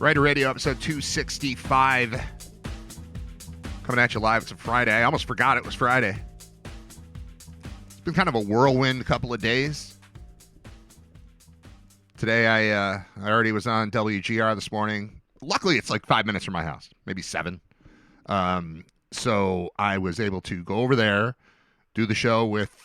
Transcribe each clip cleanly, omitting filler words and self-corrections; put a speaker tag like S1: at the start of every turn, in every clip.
S1: Riter Radio, episode 265. Coming at you live. It's a Friday. I almost forgot it was Friday. It's been kind of a whirlwind couple of days. Today, I already was on WGR this morning. Luckily, it's like 5 minutes from my house, maybe 7. So I was able to go over there, do the show with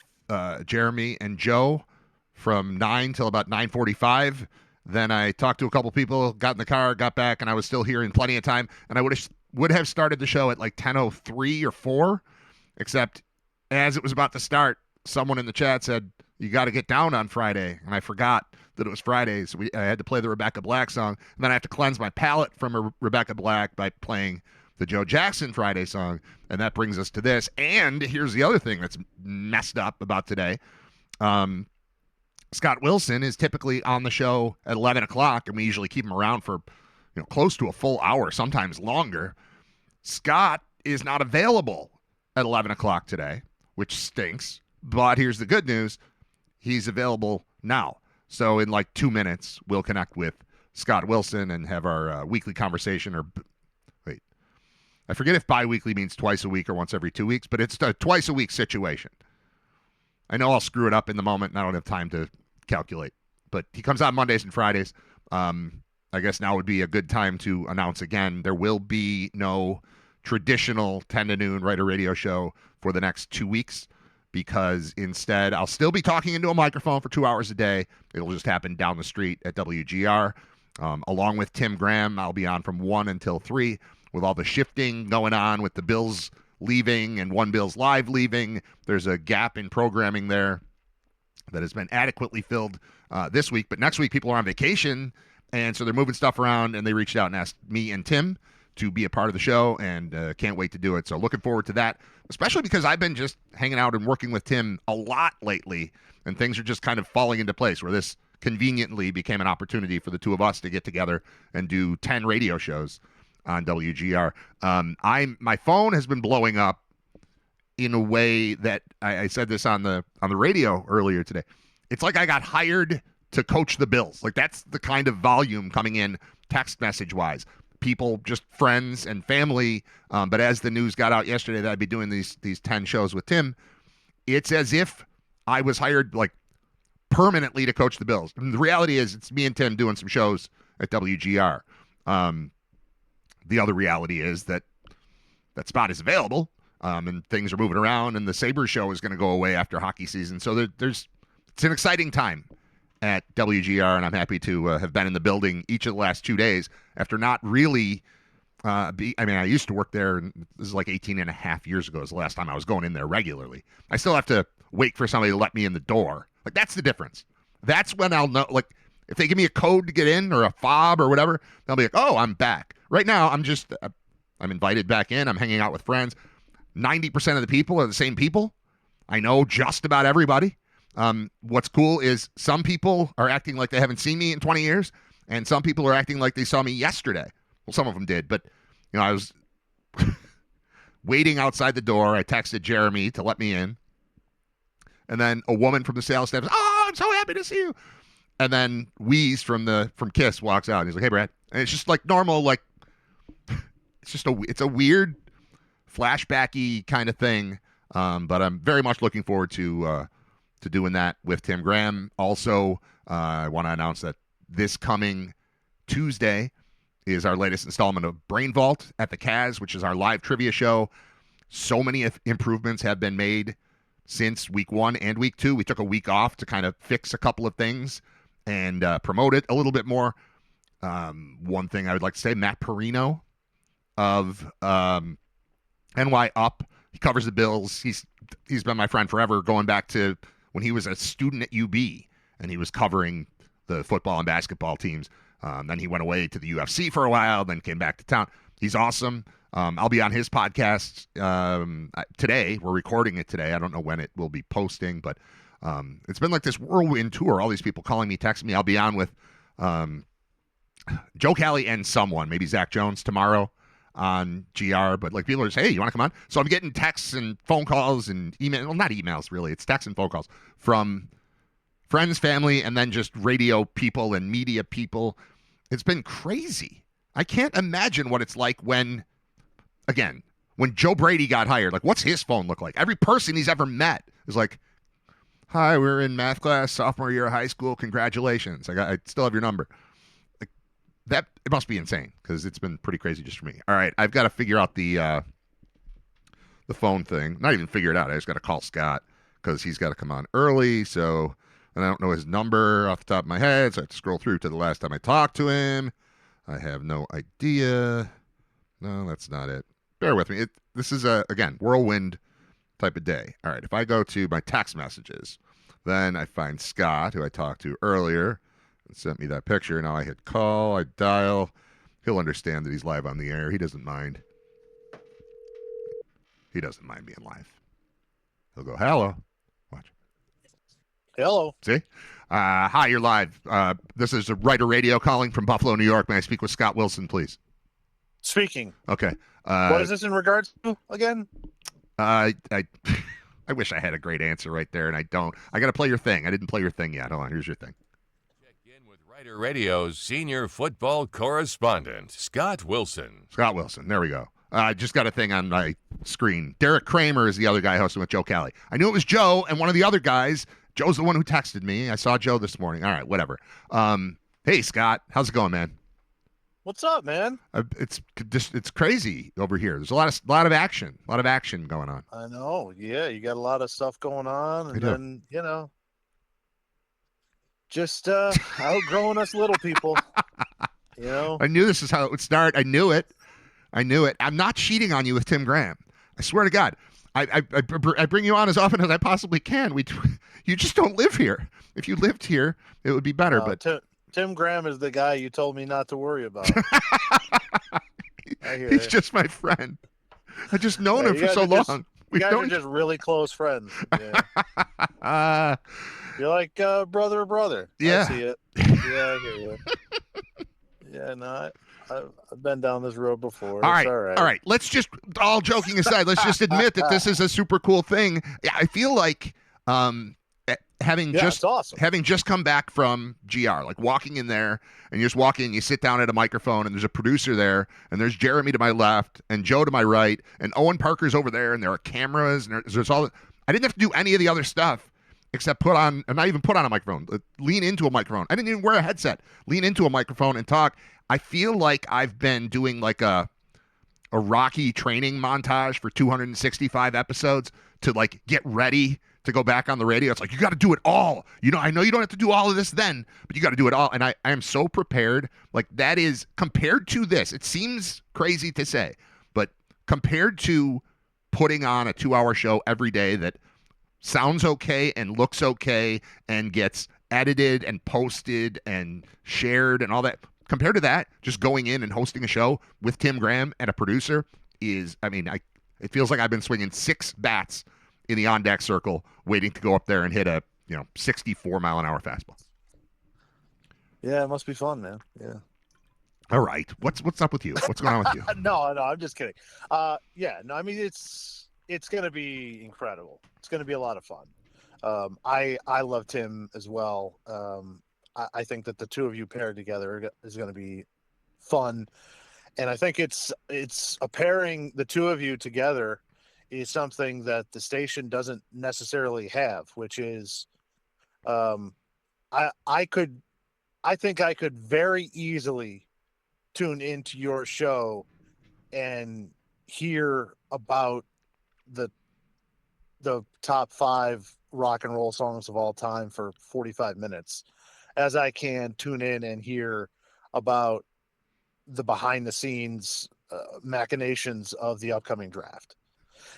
S1: Jeremy and Joe from 9 till about 9:45. Then I talked to a couple people, got in the car, got back, and I was still here in plenty of time. And I would have started the show at like 10:03 or 4, except as it was about to start, someone in the chat said, "You got to get down on Friday." And I forgot that it was Friday, so I had to play the Rebecca Black song. And then I have to cleanse my palate from Rebecca Black by playing the Joe Jackson Friday song. And that brings us to this. And here's the other thing that's messed up about today. Scott Wilson is typically on the show at 11 o'clock, and we usually keep him around for close to a full hour, sometimes longer. Scott is not available at 11 o'clock today, which stinks. But here's the good news. He's available now. So in like 2 minutes, we'll connect with Scott Wilson and have our weekly conversation. Wait, I forget if bi-weekly means twice a week or once every 2 weeks, but it's a twice-a-week situation. I know I'll screw it up in the moment, and I don't have time to calculate. But he comes out Mondays and Fridays. I guess now would be a good time to announce again, there will be no traditional 10 to noon Riter Radio show for the next 2 weeks, because instead I'll still be talking into a microphone for 2 hours a day. It'll just happen down the street at WGR. Along with Tim Graham, I'll be on from 1 until 3 with all the shifting going on with the Bills leaving and One Bills Live leaving. There's a gap in programming there that has been adequately filled this week. But next week, people are on vacation, and so they're moving stuff around, and they reached out and asked me and Tim to be a part of the show, and can't wait to do it. So looking forward to that, especially because I've been just hanging out and working with Tim a lot lately, and things are just kind of falling into place where this conveniently became an opportunity for the two of us to get together and do 10 radio shows on WGR. My phone has been blowing up in a way that I said this on the radio earlier today. It's like I got hired to coach the Bills. Like, that's the kind of volume coming in text message wise. People, just friends and family. But as the news got out yesterday that I'd be doing these 10 shows with Tim, it's as if I was hired like permanently to coach the Bills. And the reality is it's me and Tim doing some shows at WGR. The other reality is that spot is available, and things are moving around, and the Sabres show is going to go away after hockey season. So it's an exciting time at WGR, and I'm happy to have been in the building each of the last 2 days after not really I used to work there, and this is like 18 and a half years ago is the last time I was going in there regularly. I still have to wait for somebody to let me in the door. Like, that's the difference. That's when I'll know, like, if they give me a code to get in or a fob or whatever, they'll be like, oh, I'm back. Right now, I'm invited back in. I'm hanging out with friends. 90% of the people are the same people. I know just about everybody. What's cool is some people are acting like they haven't seen me in 20 years, and some people are acting like they saw me yesterday. Well, some of them did, but I was waiting outside the door. I texted Jeremy to let me in, and then a woman from the sales staff says, "Oh, I'm so happy to see you." And then Wheeze from KISS walks out, and he's like, "Hey, Brad." And it's just like normal, like, it's a weird flashbacky kind of thing. But I'm very much looking forward to doing that with Tim Graham. Also, I want to announce that this coming Tuesday is our latest installment of Brain Vault at the Kaz, which is our live trivia show. So many improvements have been made since week 1 and week 2. We took a week off to kind of fix a couple of things and promote it a little bit more. One thing I would like to say, Matt Perino of NY Up, he covers the Bills. He's been my friend forever, going back to when he was a student at UB, and he was covering the football and basketball teams. Then he went away to the UFC for a while, then came back to town. He's awesome. I'll be on his podcast today. We're recording it today. I don't know when it will be posting, but it's been like this whirlwind tour. All these people calling me, texting me. I'll be on with Joe Cali and someone, maybe Zach Jones tomorrow on GR. But like, people are just, hey, you want to come on? So I'm getting texts and phone calls and email. Well, not emails really. It's texts and phone calls from friends, family, and then just radio people and media people. It's been crazy. I can't imagine what it's like when Joe Brady got hired. Like, what's his phone look like? Every person he's ever met is like, "Hi, we're in math class, sophomore year of high school. Congratulations. I still have your number." Like, that it must be insane because it's been pretty crazy just for me. All right, I've got to figure out the phone thing. Not even figure it out. I just got to call Scott because he's got to come on early. So, and I don't know his number off the top of my head, so I have to scroll through to the last time I talked to him. I have no idea. No, that's not it. Bear with me. This is again, whirlwind type of day. All right, if I go to my text messages, then I find Scott, who I talked to earlier, and sent me that picture. Now I hit call, I dial. He'll understand that he's live on the air. He doesn't mind. He doesn't mind being live. He'll go, hello. Watch.
S2: Hello.
S1: See? Hi, you're live. This is Riter Radio calling from Buffalo, New York. May I speak with Scott Wilson, please?
S2: Speaking.
S1: Okay.
S2: What is this in regards to again?
S1: I wish I had a great answer right there, and I don't. I got to play your thing. I didn't play your thing yet. Hold on. Here's your thing.
S3: Check in with Riter Radio's senior football correspondent, Scott Wilson.
S1: Scott Wilson. There we go. I just got a thing on my screen. Derek Kramer is the other guy hosting with Joe Kelly. I knew it was Joe, and one of the other guys. Joe's the one who texted me. I saw Joe this morning. All right, whatever. Hey, Scott. How's it going, man?
S2: What's up, man?
S1: It's crazy over here. There's a lot of action. A lot of action going on.
S2: I know. Yeah, you got a lot of stuff going on, and then just outgrowing us little people.
S1: I knew this is how it would start. I knew it. I'm not cheating on you with Tim Graham. I swear to God. I bring you on as often as I possibly can. You just don't live here. If you lived here, it would be better. But
S2: Tim Graham is the guy you told me not to worry about.
S1: He's just my friend. I've just known him for so long.
S2: You guys are just really close friends. Yeah. You're like brother.
S1: Yeah.
S2: I see it. Yeah, I hear you. Yeah, no, I've been down this road before.
S1: All right. Let's just, all joking aside, let's just admit that this is a super cool thing. I feel like having just come back from GR, like walking in there, and you just walk in, you sit down at a microphone, and there's a producer there, and there's Jeremy to my left, and Joe to my right, and Owen Parker's over there, and there are cameras, and there's all. I didn't have to do any of the other stuff except not even put on a microphone, lean into a microphone. I didn't even wear a headset. Lean into a microphone and talk. I feel like I've been doing like a Rocky training montage for 265 episodes to like get ready to go back on the radio. It's like, you got to do it all. I know you don't have to do all of this then, but you got to do it all. And I am so prepared. Like, that is compared to this. It seems crazy to say, but compared to putting on a 2-hour show every day that sounds okay and looks okay and gets edited and posted and shared and all that, compared to that, just going in and hosting a show with Tim Graham and a producer is, it feels like I've been swinging 6 bats in the on-deck circle waiting to go up there and hit a 64-mile-an-hour fastball.
S2: Yeah, it must be fun, man. Yeah.
S1: All right. What's up with you? What's going on with you?
S2: No, I'm just kidding. It's going to be incredible. It's going to be a lot of fun. I love Tim as well. I think that the two of you paired together is going to be fun. And I think it's a pairing the two of you together is something that the station doesn't necessarily have, which is I think I could very easily tune into your show and hear about the top 5 rock and roll songs of all time for 45 minutes, as I can tune in and hear about the behind the scenes machinations of the upcoming draft.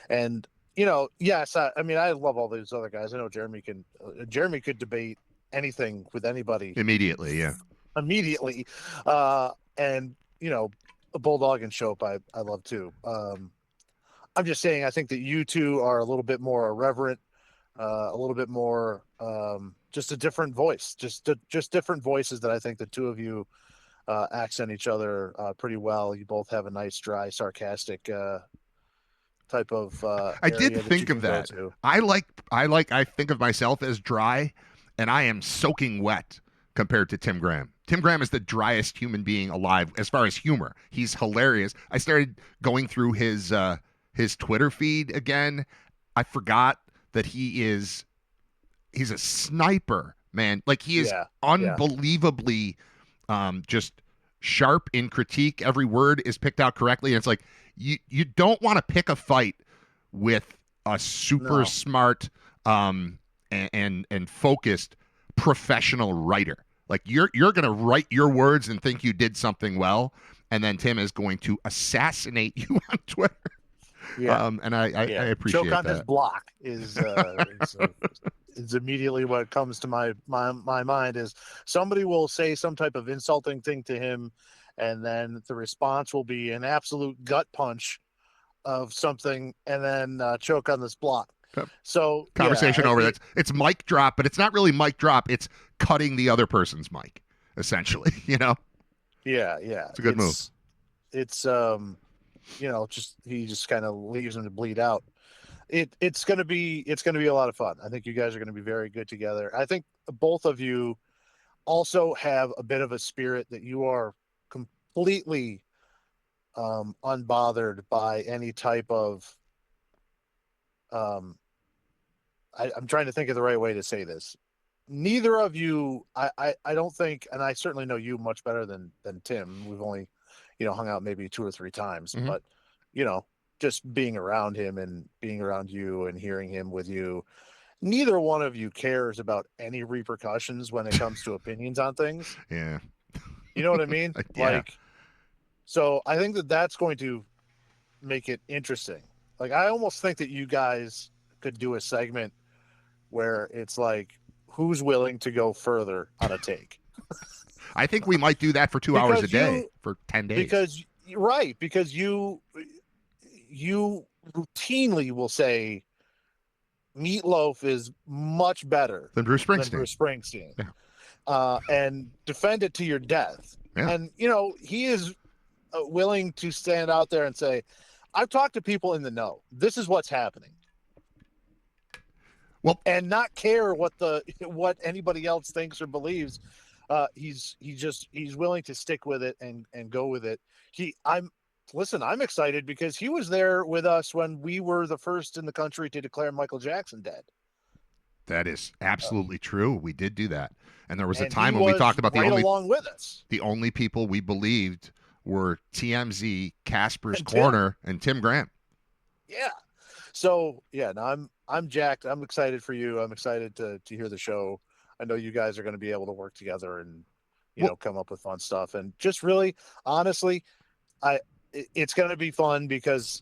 S2: And, yes, I love all those other guys. I know Jeremy could debate anything with anybody
S1: immediately. Yeah.
S2: Immediately. And, a Bulldog and Shope, I love too. I'm just saying, I think that you two are a little bit more irreverent, a little bit more, just a different voice, just different voices that I think the two of you accent each other pretty well. You both have a nice, dry, sarcastic type of.
S1: I did think of that. I think of myself as dry, and I am soaking wet compared to Tim Graham. Tim Graham is the driest human being alive as far as humor. He's hilarious. I started going through his Twitter feed again. I forgot that he's a sniper, man. Like, he is unbelievably just sharp in critique. Every word is picked out correctly. And it's like, you don't want to pick a fight with a super smart and focused professional writer. Like, you're going to write your words and think you did something well, and then Tim is going to assassinate you on Twitter.
S2: Yeah,
S1: and I appreciate
S2: choke on
S1: that.
S2: his block is immediately what comes to my mind. Is somebody will say some type of insulting thing to him, and then the response will be an absolute gut punch of something, and then choke on this block. So
S1: conversation over. It's mic drop, but it's not really mic drop. It's cutting the other person's mic, essentially.
S2: Yeah.
S1: It's a good move.
S2: It's he just kind of leaves him to bleed out. It's gonna be a lot of fun. I think you guys are gonna be very good together. I think both of you also have a bit of a spirit that you are completely unbothered by any type of I'm trying to think of the right way to say this. Neither of you, I don't think, and I certainly know you much better than Tim. We've only, hung out maybe 2 or 3 times, but just being around him and being around you and hearing him with you, neither one of you cares about any repercussions when it comes to opinions on things.
S1: Yeah.
S2: You know what I mean?
S1: Yeah.
S2: So I think that's going to make it interesting. Like, I almost think that you guys could do a segment where it's like, who's willing to go further on a take?
S1: I think we might do that for 2 hours a day for 10 days.
S2: Because you routinely will say Meatloaf is much better
S1: than Bruce Springsteen.
S2: Yeah. And defend it to your death.
S1: Yeah.
S2: And, he is willing to stand out there and say, I've talked to people in the know. This is what's happening.
S1: Well,
S2: and not care what anybody else thinks or believes. He's willing to stick with it and go with it. I'm excited because he was there with us when we were the first in the country to declare Michael Jackson dead.
S1: That is absolutely true. We did do that. And there was a time when we talked about
S2: along with us.
S1: The only people we believed were TMZ, Casper's Corner, and Tim Graham.
S2: Yeah. So no, I'm jacked. I'm excited for you. I'm excited to hear the show. I know you guys are going to be able to work together and come up with fun stuff. And just really, honestly, it's going to be fun because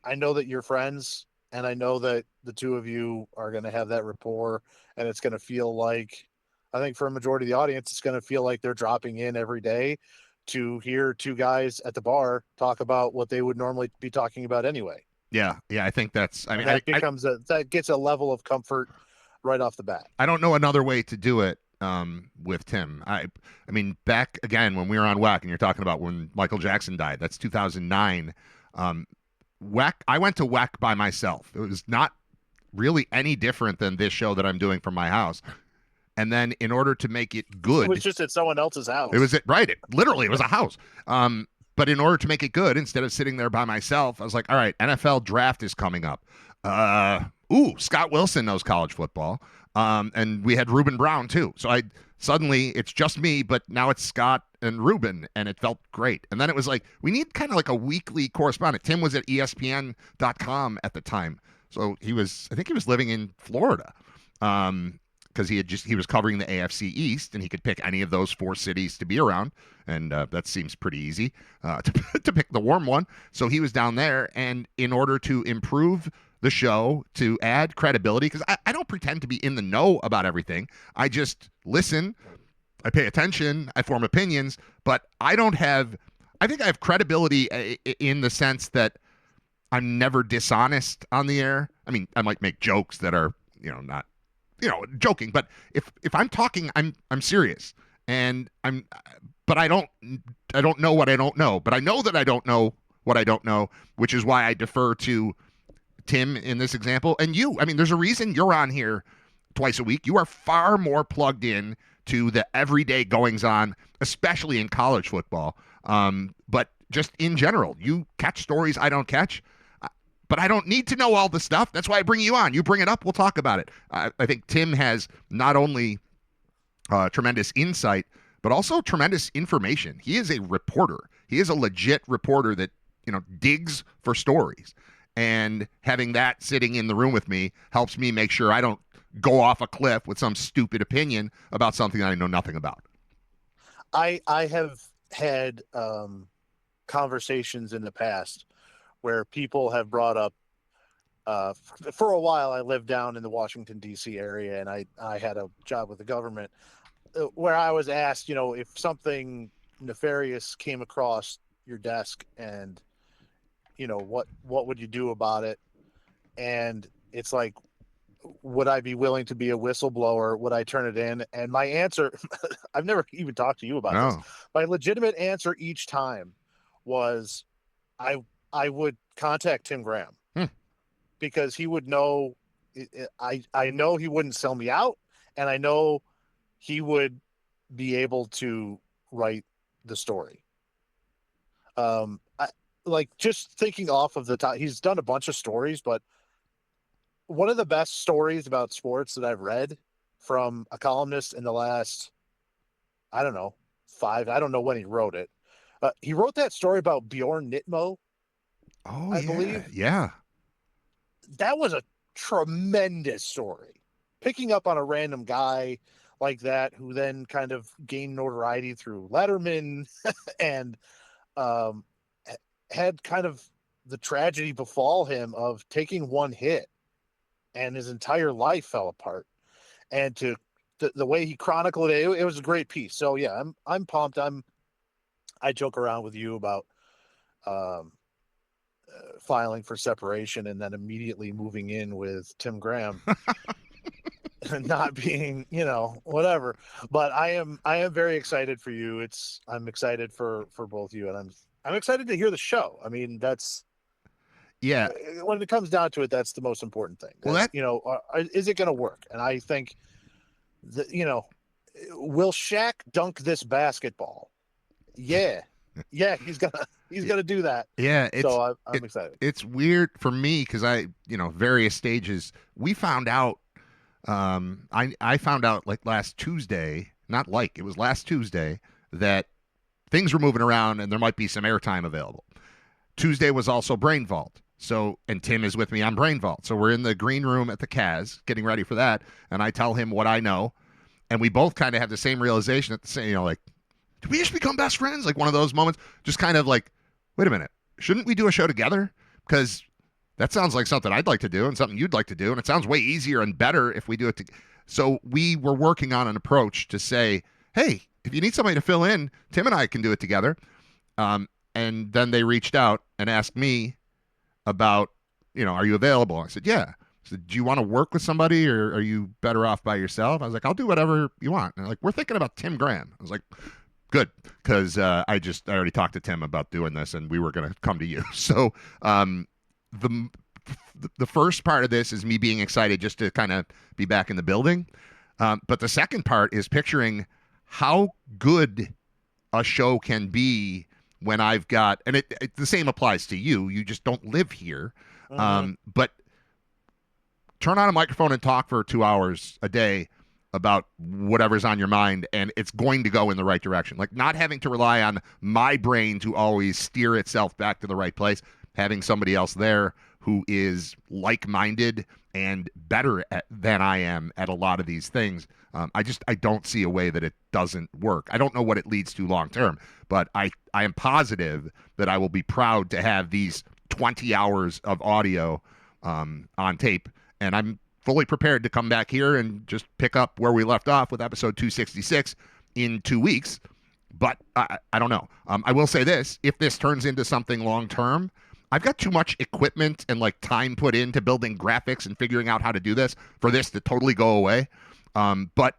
S2: I know that you're friends, and I know that the two of you are going to have that rapport, and it's going to feel like, I think for a majority of the audience, it's going to feel like they're dropping in every day to hear 2 guys at the bar talk about what they would normally be talking about anyway.
S1: Yeah, I think that's. I mean,
S2: that gets a level of comfort right off the bat.
S1: I don't know another way to do it with Tim. I mean, back again when we were on WEC, and you're talking about when Michael Jackson died. That's 2009. WEC. I went to WEC by myself. It was not really any different than this show that I'm doing from my house. And then, in order to make it good,
S2: it was just at someone else's house.
S1: It was literally, it was a house. But in order to make it good, instead of sitting there by myself, I was like, all right, NFL draft is coming up. Scott Wilson knows college football. And we had Reuben Brown too. So suddenly it's just me, but now it's Scott and Reuben, and it felt great. And then it was like, we need kind of like a weekly correspondent. Tim was at ESPN.com at the time. So I think he was living in Florida. Because he was covering the AFC East, and he could pick any of those 4 cities to be around, and that seems pretty easy to pick the warm one. So he was down there, and in order to improve the show, to add credibility, because I don't pretend to be in the know about everything. I just listen, I pay attention, I form opinions, but I think I have credibility in the sense that I'm never dishonest on the air. I mean, I might make jokes that are, not, joking, but if I'm talking, I'm serious, and but I don't know what I don't know, but I know that I don't know what I don't know, which is why I defer to Tim in this example. And you, I mean, there's a reason you're on here twice a week. You are far more plugged in to the everyday goings on, especially in college football. But just in general, you catch stories I don't catch. But I don't need to know all the stuff. That's why I bring you on. You bring it up, we'll talk about it. I think Tim has not only tremendous insight, but also tremendous information. He is a reporter. He is a legit reporter that, digs for stories. And having that sitting in the room with me helps me make sure I don't go off a cliff with some stupid opinion about something that I know nothing about.
S2: I have had conversations in the past where people have brought up, for a while I lived down in the Washington, D.C. area, and I had a job with the government where I was asked, if something nefarious came across your desk and, what would you do about it? And it's like, would I be willing to be a whistleblower? Would I turn it in? And my answer, I've never even talked to you about this. My legitimate answer each time was I would contact Tim Graham because he would know. I know he wouldn't sell me out, and I know he would be able to write the story. Just thinking off of the top, he's done a bunch of stories, but one of the best stories about sports that I've read from a columnist in the last, I don't know when he wrote it. He wrote that story about Bjorn Nitmo. I believe.
S1: Yeah.
S2: That was a tremendous story. Picking up on a random guy like that who then kind of gained notoriety through Letterman and had kind of the tragedy befall him of taking one hit and his entire life fell apart. And to the way he chronicled it, it was a great piece. So yeah, I'm pumped. I joke around with you about filing for separation and then immediately moving in with Tim Graham and not being, whatever. But I am very excited for you. I'm excited for both you, and I'm excited to hear the show. I mean, that's when it comes down to it, that's the most important thing.
S1: Well,
S2: is it going to work? And I think that, will Shaq dunk this basketball? Yeah, he's gonna do that.
S1: Yeah,
S2: so I'm excited.
S1: It's weird for me because various stages. We found out. I found out last Tuesday. It was last Tuesday that things were moving around and there might be some airtime available. Tuesday was also Brain Vault. So, and Tim is with me on Brain Vault. So we're in the green room at the Cas getting ready for that. And I tell him what I know. And we both kind of have the same realization at the same, do we just become best friends? Like one of those moments, just kind of like, wait a minute, shouldn't we do a show together? Because that sounds like something I'd like to do and something you'd like to do. And it sounds way easier and better if we do it together. So we were working on an approach to say, hey, if you need somebody to fill in, Tim and I can do it together. And then they reached out and asked me about, are you available? I said, yeah. I said, do you want to work with somebody or are you better off by yourself? I was like, I'll do whatever you want. And they're like, we're thinking about Tim Graham. I was like, good, because I already talked to Tim about doing this and we were going to come to you. So the first part of this is me being excited just to kind of be back in the building. But the second part is picturing how good a show can be when I've got, and the same applies to you. You just don't live here. But turn on a microphone and talk for 2 hours a day about whatever's on your mind, and it's going to go in the right direction. Like not having to rely on my brain to always steer itself back to the right place, having somebody else there who is like-minded and better than I am at a lot of these things. I don't see a way that it doesn't work. I don't know what it leads to long-term, but I am positive that I will be proud to have these 20 hours of audio on tape, and I'm fully prepared to come back here and just pick up where we left off with episode 266 in 2 weeks. But I don't know. I will say this: if this turns into something long-term, I've got too much equipment and time put into building graphics and figuring out how to do this for this to totally go away. But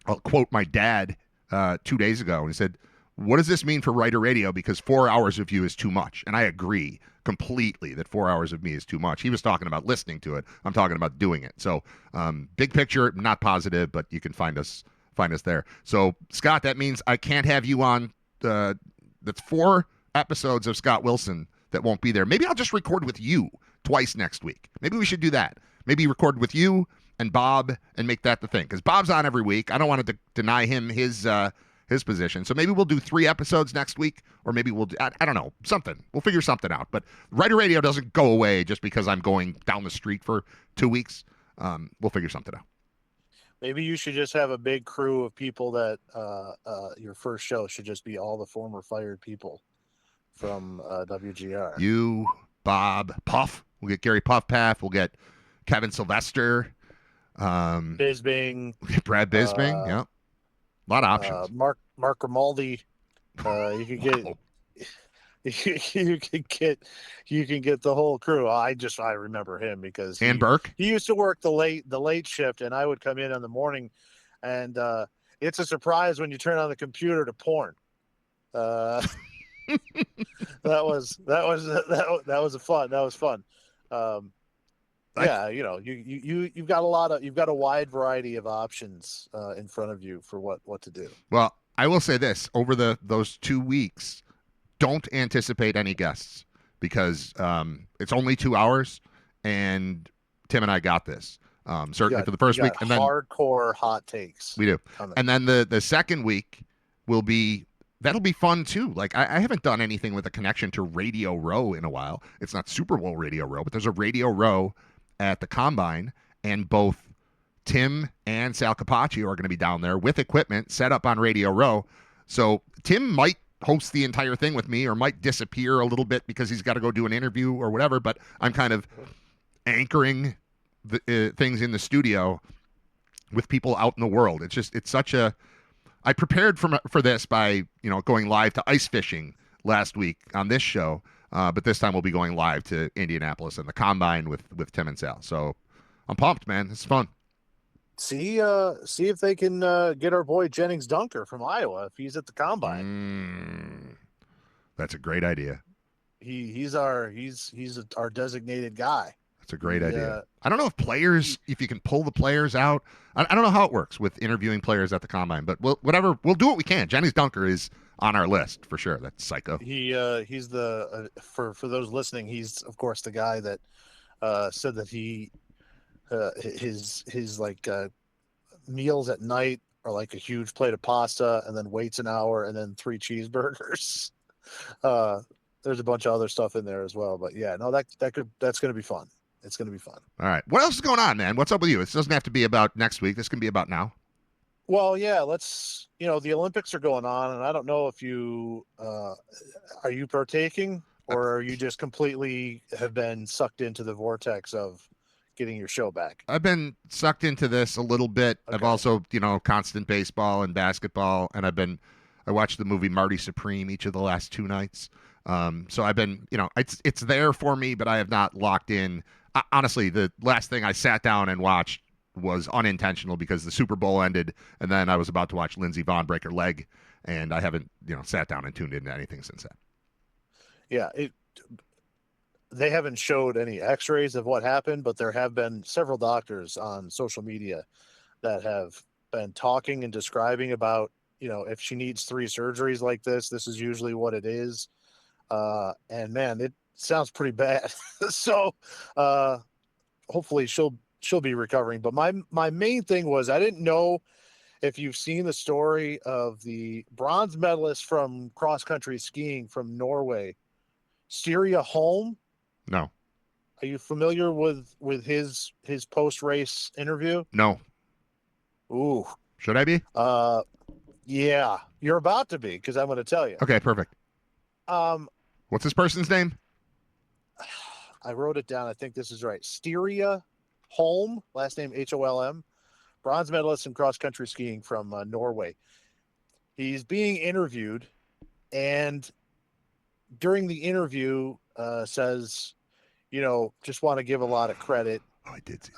S1: I'll quote my dad 2 days ago, and he said, what does this mean for Riter Radio? Because 4 hours of you is too much. And I agree completely that 4 hours of me is too much. He was talking about listening to it. I'm talking about doing it. So big picture, not positive, but you can find us find us there. So, Scott, that means I can't have you on. That's 4 episodes of Scott Wilson that won't be there. Maybe I'll just record with you twice next week. Maybe we should do that. Maybe record with you and Bob and make that the thing, because Bob's on every week. I don't want to deny him his position. So maybe we'll do 3 episodes next week, or maybe we'll do, I don't know, something. We'll figure something out. But Riter Radio doesn't go away just because I'm going down the street for 2 weeks. We'll figure something out.
S2: Maybe you should just have a big crew of people that your first show should just be all the former fired people from WGR.
S1: You, Bob, Puff. We'll get Gary Puffpath. We'll get Kevin Sylvester.
S2: Bisbing.
S1: Brad Bisbing. Yeah. A lot of options.
S2: Mark Grimaldi. You could get
S1: Wow.
S2: you can get the whole crew. I remember him because
S1: And Burke.
S2: He used to work the late shift, and I would come in the morning, and it's a surprise when you turn on the computer to porn. That was fun. Yeah, you've got a wide variety of options in front of you for what to do.
S1: Well, I will say this: over those 2 weeks, don't anticipate any guests, because it's only 2 hours, and Tim and I got this. Certainly for the first week, and then
S2: hardcore hot takes.
S1: We do,
S2: coming.
S1: And then the second week that'll be fun too. Like I haven't done anything with a connection to Radio Row in a while. It's not Super Bowl Radio Row, but there's a Radio Row at the Combine, and both Tim and Sal Capaccio are going to be down there with equipment set up on Radio Row. So Tim might host the entire thing with me, or might disappear a little bit because he's got to go do an interview or whatever, but I'm kind of anchoring the things in the studio with people out in the world. It's such a, I prepared for this by, going live to ice fishing last week on this show, but this time we'll be going live to Indianapolis and the Combine with Tim and Sal. So I'm pumped, man. It's fun.
S2: See if they can get our boy Jennings Dunker from Iowa if he's at the Combine.
S1: That's a great idea.
S2: He's our designated guy.
S1: That's a great idea. I don't know if you can pull the players out. I don't know how it works with interviewing players at the Combine, but we'll do what we can. Jennings Dunker is on our list for sure. That's psycho.
S2: He's the for those listening, he's of course the guy that said that he his like meals at night are like a huge plate of pasta and then waits an hour and then 3 cheeseburgers. There's a bunch of other stuff in there as well, but yeah, no, that's going to be fun. It's going to be fun.
S1: All right. What else is going on, man? What's up with you? It doesn't have to be about next week. This can be about now.
S2: Well, yeah, the Olympics are going on, and I don't know if you are you partaking, or are you just completely have been sucked into the vortex of getting your show back?
S1: I've been sucked into this a little bit. Okay. I've also, constant baseball and basketball, and I watched the movie Marty Supreme each of the last 2 nights. So I've been, it's there for me, but I have not locked in. Honestly, the last thing I sat down and watched was unintentional because the Super Bowl ended, and then I was about to watch Lindsey Vonn break her leg, and I haven't, sat down and tuned into anything since then.
S2: Yeah, they haven't showed any x-rays of what happened, but there have been several doctors on social media that have been talking and describing about, if she needs 3 surgeries like this is usually what it is. And man, it sounds pretty bad. So hopefully she'll be recovering. But my main thing was, I didn't know if you've seen the story of the bronze medalist from cross-country skiing from Norway, Styria Holm.
S1: No.
S2: Are you familiar with his post-race interview?
S1: No.
S2: Ooh.
S1: Should I be?
S2: Yeah, you're about to be, because I'm going to tell you.
S1: Okay, perfect. What's this person's name?
S2: I wrote it down. I think this is right. Styria Holm, last name Holm, bronze medalist in cross-country skiing from Norway. He's being interviewed, and during the interview says, just want to give a lot of credit.
S1: Oh, I did see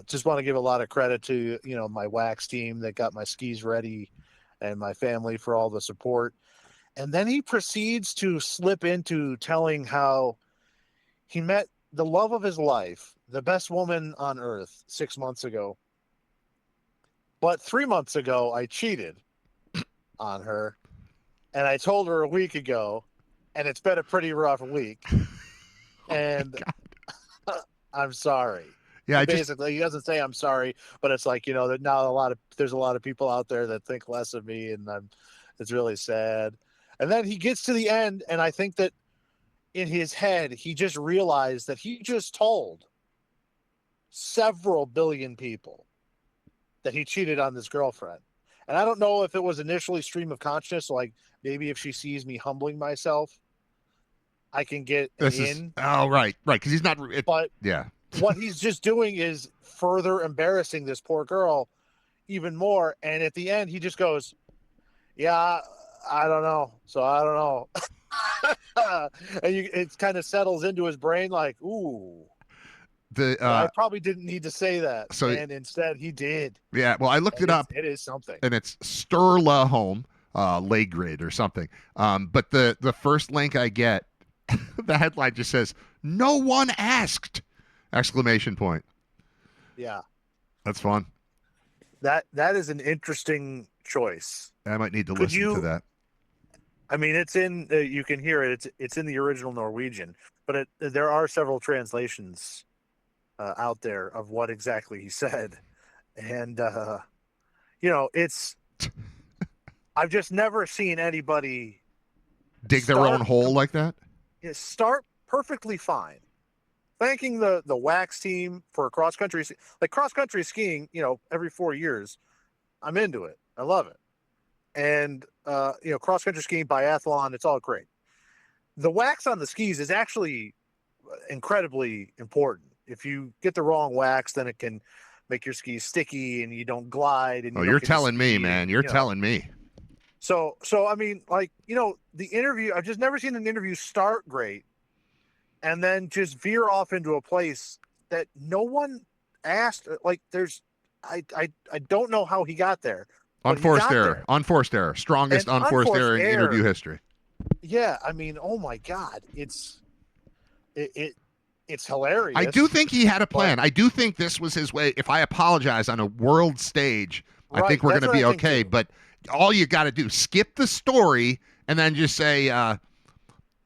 S2: just want to give a lot of credit to, my wax team that got my skis ready and my family for all the support. And then he proceeds to slip into telling how he met the love of his life, the best woman on earth, 6 months ago. But 3 months ago, I cheated on her, and I told her a week ago, and it's been a pretty rough week. And I'm sorry.
S1: Yeah,
S2: Basically, he doesn't say I'm sorry, but it's like, that now there's a lot of people out there that think less of me, and it's really sad. And then he gets to the end, and I think that in his head, he just realized that he just told several billion people that he cheated on this girlfriend. And I don't know if it was initially stream of consciousness, like maybe if she sees me humbling myself, I can get in.
S1: Oh, right, because he's not.
S2: But
S1: yeah,
S2: what he's just doing is further embarrassing this poor girl even more. And at the end, he just goes, "Yeah, I don't know. So I don't know." And it kind of settles into his brain like, "Ooh." I probably didn't need to say that, and instead he did.
S1: Yeah, well, I looked it up.
S2: It is something,
S1: and it's Sterla Home, Legrid or something. But the first link I get, the headline just says, "No one asked!" Exclamation point.
S2: Yeah,
S1: that's fun.
S2: That is an interesting choice.
S1: I might need to listen to that.
S2: I mean, it's in. You can hear it. It's in the original Norwegian, but there are several translations out there of what exactly he said, and it's. I've just never seen anybody
S1: dig their own hole like that.
S2: Start perfectly fine, thanking the wax team for cross country skiing. Every 4 years, I'm into it. I love it, and cross country skiing, biathlon, it's all great. The wax on the skis is actually incredibly important. If you get the wrong wax, then it can make your skis sticky and you don't glide. And
S1: you're telling me, man. You're telling me.
S2: So I mean, the interview, I've just never seen an interview start great and then just veer off into a place that no one asked. Like I don't know how he got there.
S1: Unforced error. Strongest unforced error in interview history.
S2: Yeah. I mean, oh my God. It's hilarious.
S1: I do think he had a plan. I do think this was his way. If I apologize on a world stage, right, I think we're going to be okay. But all you got to do, skip the story and then just say, "I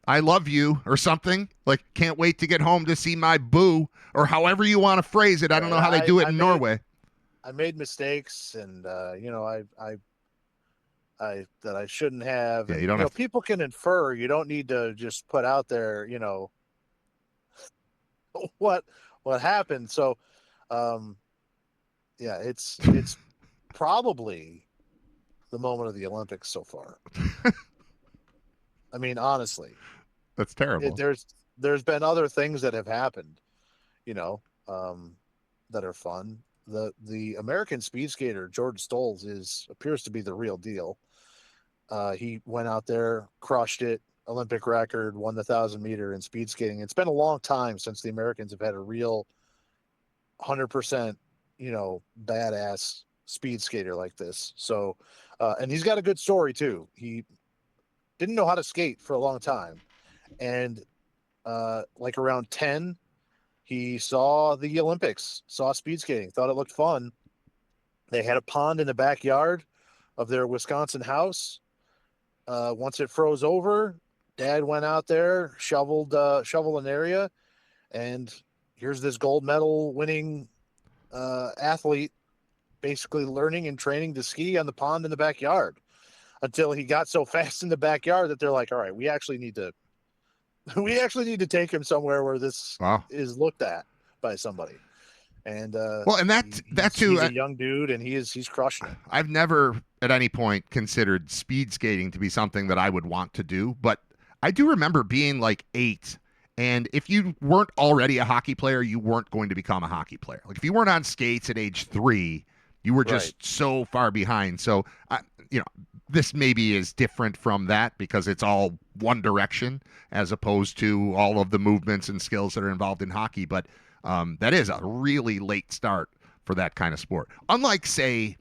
S1: love you" or something. Like, "Can't wait to get home to see my boo," or however you want to phrase it. I don't know how they do it in Norway.
S2: I made mistakes, and that I shouldn't have.
S1: Yeah, you don't have
S2: people can infer. You don't need to just put out there, what happened. So, it's probably the moment of the Olympics so far. I mean, honestly,
S1: that's terrible.
S2: There's been other things that have happened, that are fun. The American speed skater Jordan Stolz appears to be the real deal. He went out there, crushed it, Olympic record, won the 1,000 meter in speed skating. It's been a long time since the Americans have had a real 100%, badass speed skater like this. So, and he's got a good story too. He didn't know how to skate for a long time. And like around 10, he saw the Olympics, saw speed skating, thought it looked fun. They had a pond in the backyard of their Wisconsin house. Once it froze over, Dad went out there, shoveled an area, and here's this gold medal winning athlete basically learning and training to ski on the pond in the backyard until he got so fast in the backyard that they're like, "All right, we actually need to take him somewhere where this is looked at by somebody." And
S1: that too,
S2: he's a young dude, and he's crushing it.
S1: I've never at any point considered speed skating to be something that I would want to do, but I do remember being like 8, and if you weren't already a hockey player, you weren't going to become a hockey player. Like if you weren't on skates at age 3, you were just so far behind. So this maybe is different from that because it's all one direction as opposed to all of the movements and skills that are involved in hockey. But that is a really late start for that kind of sport. Unlike, say,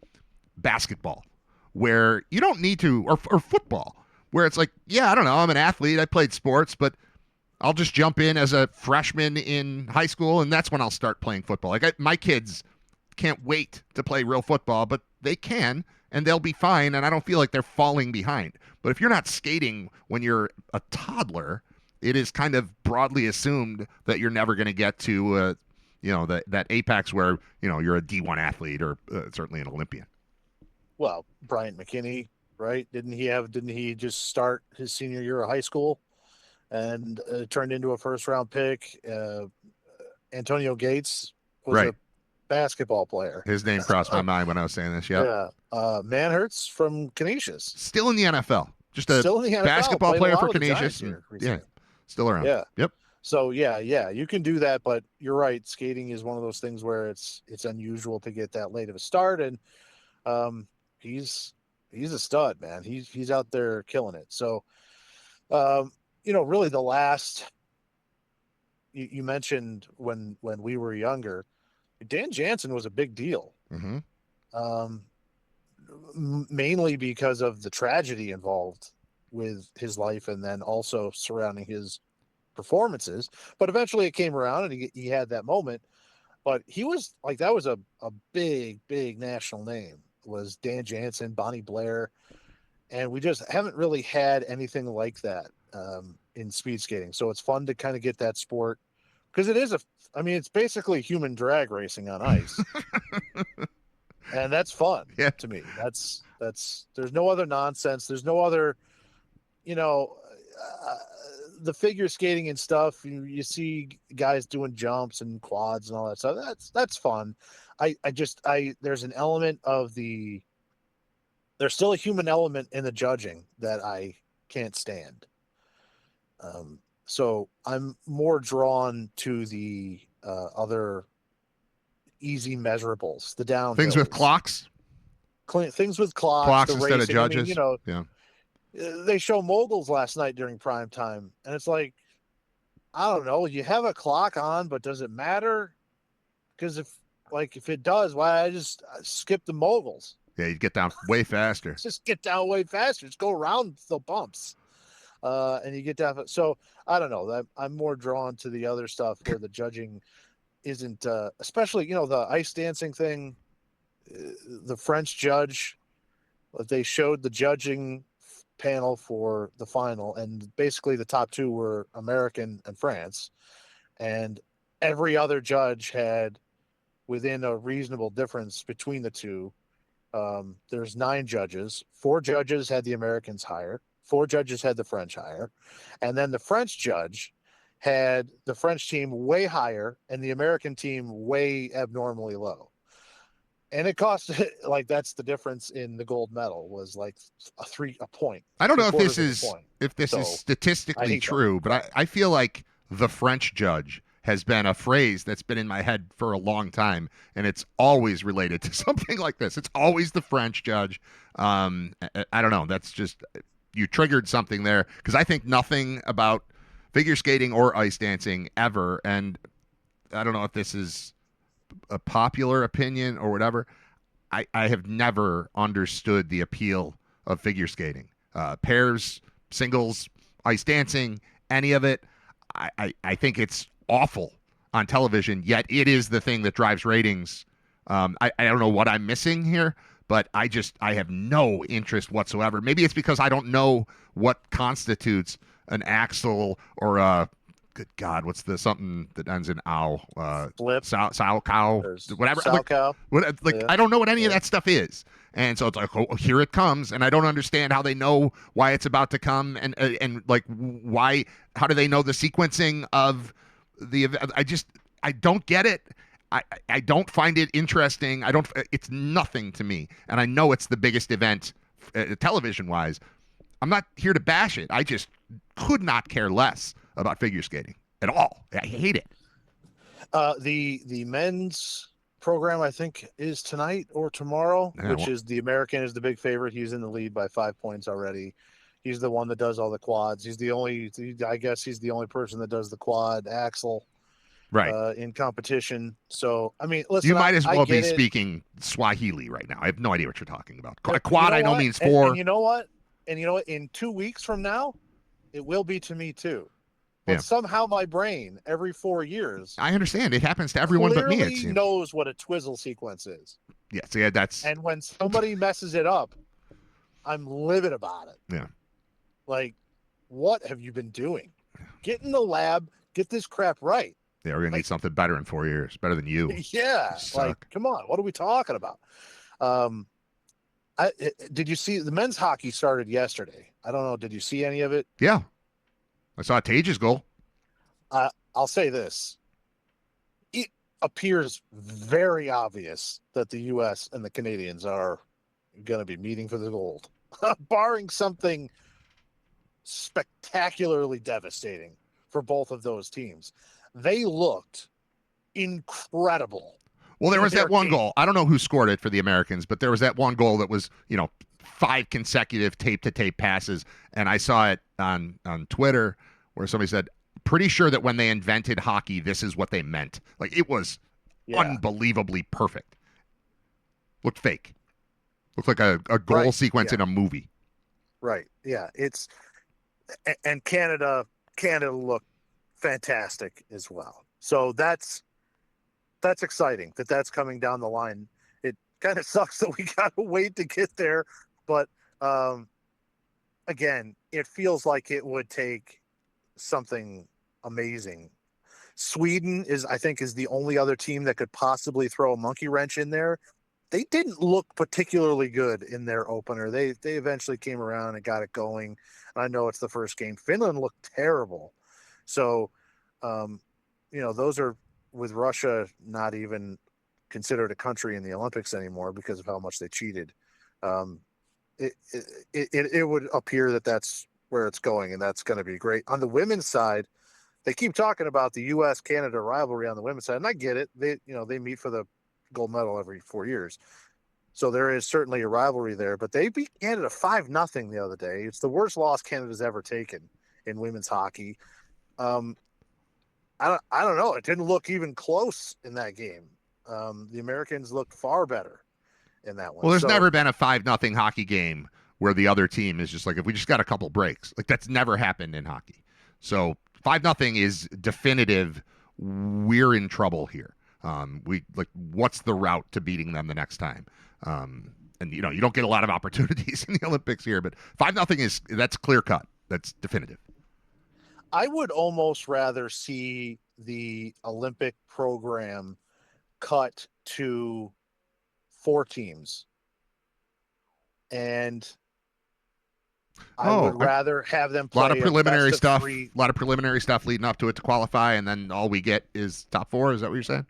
S1: basketball, where you don't need to, or football, where it's like, yeah, I don't know, I'm an athlete, I played sports, but I'll just jump in as a freshman in high school, and that's when I'll start playing football. Like my kids can't wait to play real football, but they can, and they'll be fine, and I don't feel like they're falling behind. But if you're not skating when you're a toddler, it is kind of broadly assumed that you're never going to get to, that apex where, you're a D1 athlete or certainly an Olympian.
S2: Well, Bryant McKinney, right? Didn't he just start his senior year of high school and turned into a first-round pick? Antonio Gates was a basketball player.
S1: His name crossed my mind when I was saying this. Yep.
S2: Yeah. Manhertz from Canisius.
S1: Still in the NFL. Just a basketball player for Canisius. Yeah. Still around.
S2: Yeah.
S1: Yep.
S2: So yeah, you can do that, but you're right. Skating is one of those things where it's unusual to get that late of a start, and he's a stud, man. He's out there killing it. So, really the last you mentioned when we were younger, Dan Jansen was a big deal.
S1: Mm-hmm.
S2: Mainly because of the tragedy involved with his life and then also surrounding his performances. But eventually it came around and he had that moment. But he was like, that was a big, big national name, was Dan Jansen, Bonnie Blair. And we just haven't really had anything like that in speed skating. So it's fun to kind of get that sport, because it's basically human drag racing on ice. And that's fun to me. That's there's no other nonsense. There's no other, the figure skating and stuff. You see guys doing jumps and quads and all that stuff. That's fun. There's an element of there's still a human element in the judging that I can't stand. So I'm more drawn to the other easy measurables, the down
S1: things with clocks,
S2: things with clocks
S1: instead of judges.
S2: They show moguls last night during prime time, and it's like, I don't know, you have a clock on, but does it matter? Because if it does, why I just skip the moguls?
S1: Yeah, you get down way faster.
S2: Just get down way faster. Just go around the bumps, and you get down. So I don't know. I'm more drawn to the other stuff where the judging isn't, especially the ice dancing thing. The French judge, they showed the judging panel for the final, and basically the top two were American and France, and every other judge had, within a reasonable difference between the two, there's 9 judges. 4 judges had the Americans higher, 4 judges had the French higher, and then the French judge had the French team way higher and the American team way abnormally low. And it cost, that's the difference in the gold medal, was like a point.
S1: I don't know if this is statistically true, but I feel like the French judge has been a phrase that's been in my head for a long time, and it's always related to something like this. It's always the French judge. I don't know. That's just, you triggered something there, because I think nothing about figure skating or ice dancing ever, and I don't know if this is a popular opinion or whatever, I have never understood the appeal of figure skating. Pairs, singles, ice dancing, any of it, I think it's awful on television, yet it is the thing that drives ratings. I don't know what I'm missing here, but I have no interest whatsoever. Maybe it's because I don't know what constitutes an axle or a, good God, what's the something that ends in ow?
S2: Flip.
S1: Sow cow, whatever.
S2: Cow.
S1: I don't know what any of that stuff is. And so it's like, oh, here it comes. And I don't understand how they know why it's about to come. And like, why, how do they know the sequencing of the event? I don't get it. I don't find it interesting. It's nothing to me. And I know it's the biggest event television wise. I'm not here to bash it. I just could not care less about figure skating at all. I hate it.
S2: The men's program, I think, is tonight or tomorrow, which is the American is the big favorite. He's in the lead by 5 points already. He's the one that does all the quads. He's the only person that does the quad axle in competition. So, I mean, listen,
S1: you might as well be speaking Swahili right now. I have no idea what you're talking about. Quad, I know means 4.
S2: And you know what? In 2 weeks from now, it will be to me too. But
S1: Yeah.
S2: somehow my brain, every 4 years,
S1: I understand. It happens to everyone but me, it
S2: clearly
S1: seems.
S2: knows what a twizzle sequence is.
S1: Yeah, so yeah, that's...
S2: And when somebody messes it up, I'm livid about it.
S1: Yeah.
S2: Like, what have you been doing? Get in the lab, get this crap right.
S1: Yeah, we're going to need something better in 4 years. Better than you.
S2: Yeah. Like, come on. What are we talking about? Did you see the men's hockey started yesterday? I don't know. Did you see any of it?
S1: Yeah. I saw Tage's goal.
S2: I'll say this. It appears very obvious that the U.S. and the Canadians are going to be meeting for the gold, barring something spectacularly devastating for both of those teams. They looked incredible.
S1: Well, there was that one goal. I don't know who scored it for the Americans, but there was that one goal that was, 5 consecutive tape-to-tape passes, and I saw it on Twitter where somebody said, pretty sure that when they invented hockey, this is what they meant. Like, it was unbelievably perfect. Looked fake. Looked like a goal sequence in a movie.
S2: Right. Yeah. And Canada looked fantastic as well. So that's exciting that's coming down the line. It kind of sucks that we got to wait to get there, but again, it feels like it would take something amazing. Sweden is the only other team that could possibly throw a monkey wrench in there. They didn't look particularly good in their opener. They eventually came around and got it going. I know it's the first game. Finland looked terrible. So, those are, with Russia not even considered a country in the Olympics anymore because of how much they cheated. It would appear that that's where it's going, and that's going to be great. On the women's side, they keep talking about the U.S.-Canada rivalry on the women's side, and I get it. They meet for the gold medal every 4 years. So there is certainly a rivalry there, but they beat Canada 5-0 the other day. It's the worst loss Canada's ever taken in women's hockey. I don't know. It didn't look even close in that game. The Americans looked far better in that one.
S1: Well, there's never been a 5-0 hockey game where the other team is just like, if we just got a couple breaks. Like, that's never happened in hockey. So 5-0 is definitive. We're in trouble here. What's the route to beating them the next time? And you don't get a lot of opportunities in the Olympics here, but 5-0 that's clear cut. That's definitive.
S2: I would almost rather see the Olympic program cut to 4 teams. And I would rather have them play
S1: a lot of preliminary stuff.
S2: 3.
S1: A lot of preliminary stuff leading up to it to qualify, and then all we get is top 4. Is that what you're saying?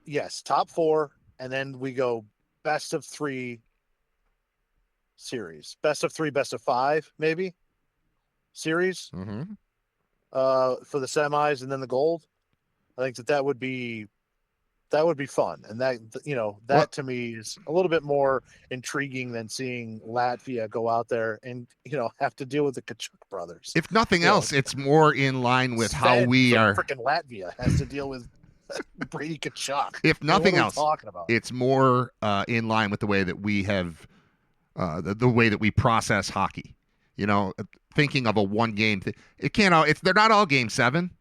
S2: Yes, top 4, and then we go best of 3 series. Best of 3, best of 5, maybe series.
S1: Mm-hmm.
S2: For the semis and then the gold. I think that would be fun, and that to me is a little bit more intriguing than seeing Latvia go out there and have to deal with the Kachuk brothers.
S1: If nothing else, it's more in line with how we are.
S2: Freaking Latvia has to deal with Brady Kachuk.
S1: If nothing else,
S2: talking about?
S1: It's more in line with the way that we have, the way that we process hockey. Thinking of a one game thing, they're not all game 7.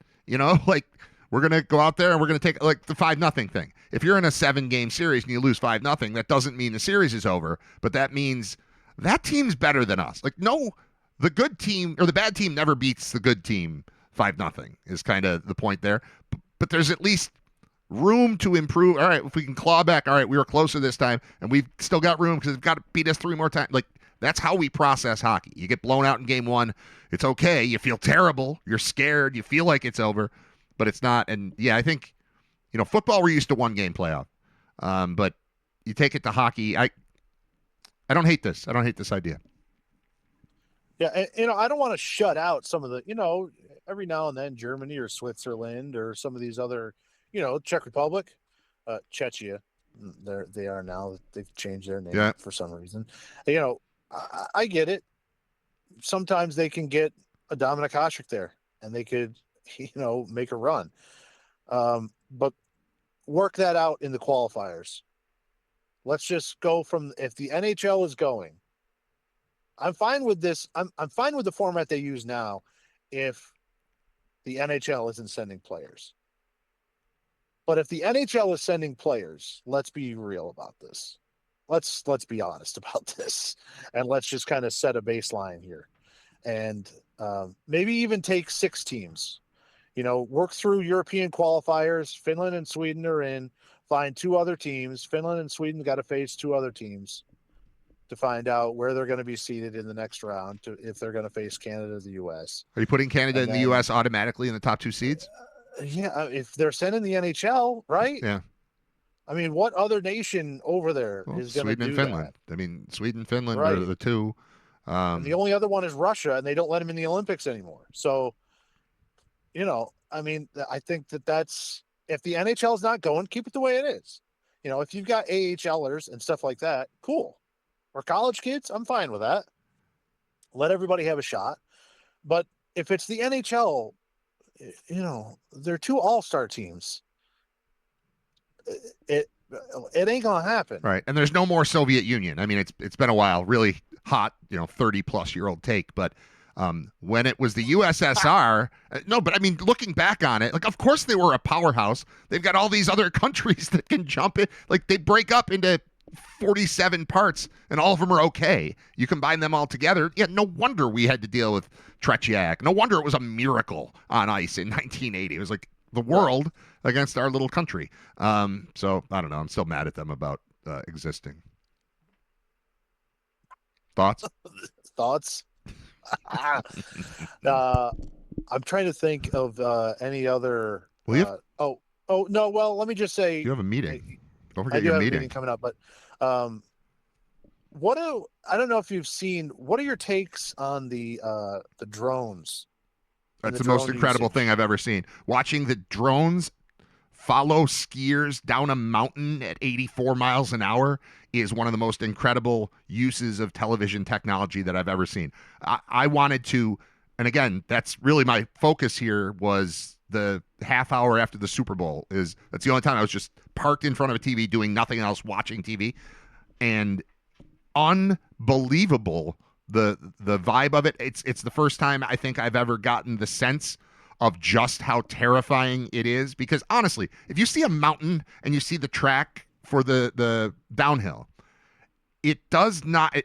S1: Like, we're gonna go out there and we're gonna take like the 5-0 thing. If you're in a 7-game series and you lose 5-0, that doesn't mean the series is over, but that means that team's better than us. Like, no, the good team or the bad team never beats the good team 5-0 is kind of the point there. But there's at least room to improve. All right, if we can claw back, all right, we were closer this time, and we've still got room because they've got to beat us 3 more times. Like, that's how we process hockey. You get blown out in game 1, it's okay. You feel terrible. You're scared. You feel like it's over, but it's not. And yeah, I think, football, we're used to 1-game playoff. But you take it to hockey. I don't hate this. I don't hate this idea.
S2: Yeah. And, I don't want to shut out some of the, every now and then Germany or Switzerland or some of these other, Czech Republic, Czechia, they are now. They've changed their name for some reason. I get it. Sometimes they can get a Dominic Hasek there, and they could, make a run. But work that out in the qualifiers. Let's just go from, if the NHL is going, I'm fine with this. I'm fine with the format they use now. If the NHL isn't sending players. But if the NHL is sending players, let's be real about this. Let's be honest about this, and let's just kind of set a baseline here, and maybe even take 6 teams. Work through European qualifiers. Finland and Sweden are in. Find 2 other teams. Finland and Sweden got to face 2 other teams to find out where they're going to be seated in the next round, if they're going to face Canada or the U.S.
S1: Are you putting Canada
S2: And
S1: and the
S2: then-
S1: U.S. automatically in the top 2 seeds?
S2: Yeah, if they're sending the NHL, right?
S1: Yeah.
S2: I mean, what other nation over there
S1: Well,
S2: is going to
S1: Sweden
S2: do
S1: and Finland.
S2: that?
S1: I mean, Sweden and Finland
S2: Right.
S1: are the 2.
S2: And the only other one is Russia, and they don't let them in the Olympics anymore. So, I mean, I think that's if the NHL is not going, keep it the way it is. If you've got AHLers and stuff like that, cool. Or college kids, I'm fine with that. Let everybody have a shot. But if it's the NHL, they're 2 all-star teams. It ain't gonna happen.
S1: Right. And there's no more Soviet Union. I mean, it's been a while, really hot, 30-plus-year-old take, but when it was the USSR, no, but I mean, looking back on it, like, of course they were a powerhouse. They've got all these other countries that can jump in. Like, they break up into 47 parts, and all of them are okay. You combine them all together. Yeah, no wonder we had to deal with Tretiak. No wonder it was a miracle on ice in 1980. It was like the world against our little country. So, I don't know. I'm still mad at them about existing. Thoughts?
S2: Thoughts? I'm trying to think of any other. Oh no. Well, let me just say
S1: You have a meeting. Don't
S2: I
S1: forget
S2: do
S1: your
S2: have a
S1: meeting.
S2: meeting coming up, but I don't know if you've seen. What are your takes on the drones?
S1: That's
S2: the
S1: the most
S2: drone
S1: incredible
S2: usage?
S1: thing I've ever seen. Watching the drones follow skiers down a mountain at 84 miles an hour is one of the most incredible uses of television technology that I've ever seen. I wanted to, and again, that's really my focus here, was the half hour after the Super Bowl. That's the only time I was just parked in front of a TV doing nothing else, watching TV, and unbelievable the vibe of it. It's the first time I think I've ever gotten the sense of just how terrifying it is, because honestly, if you see a mountain and you see the track for the downhill, it does not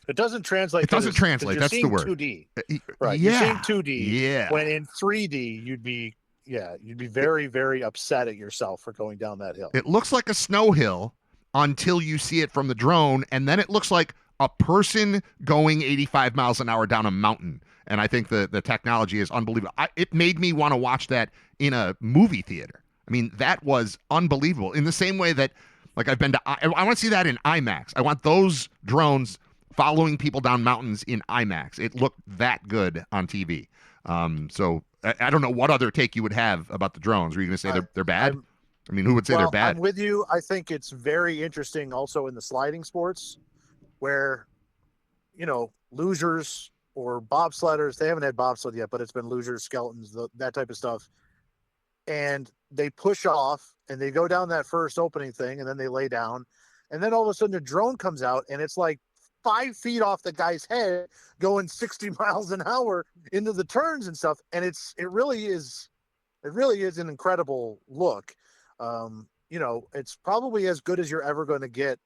S2: It doesn't translate.
S1: It doesn't
S2: 'cause
S1: translate.
S2: you're
S1: That's the
S2: seeing
S1: word.
S2: 2D.
S1: Yeah.
S2: Right. You're seeing 2D.
S1: Yeah.
S2: When in 3D, you'd be very, very upset at yourself for going down that hill.
S1: It looks like a snow hill until you see it from the drone, and then it looks like a person going 85 miles an hour down a mountain. And I think the technology is unbelievable. It made me want to watch that in a movie theater. I mean, that was unbelievable. In the same way that, like, I've been to, I want to see that in IMAX. I want those drones following people down mountains in IMAX. It looked that good on TV. So I don't know what other take you would have about the drones. Were you going to say they're bad? I mean, who would say they're bad?
S2: I'm with you. I think it's very interesting also in the sliding sports where, losers or bobsledders, they haven't had bobsled yet, but it's been losers, skeletons, that type of stuff. And they push off and they go down that first opening thing and then they lay down. And then all of a sudden the drone comes out and it's like 5 feet off the guy's head going 60 miles an hour into the turns and stuff. And it really is an incredible look. It's probably as good as you're ever going to get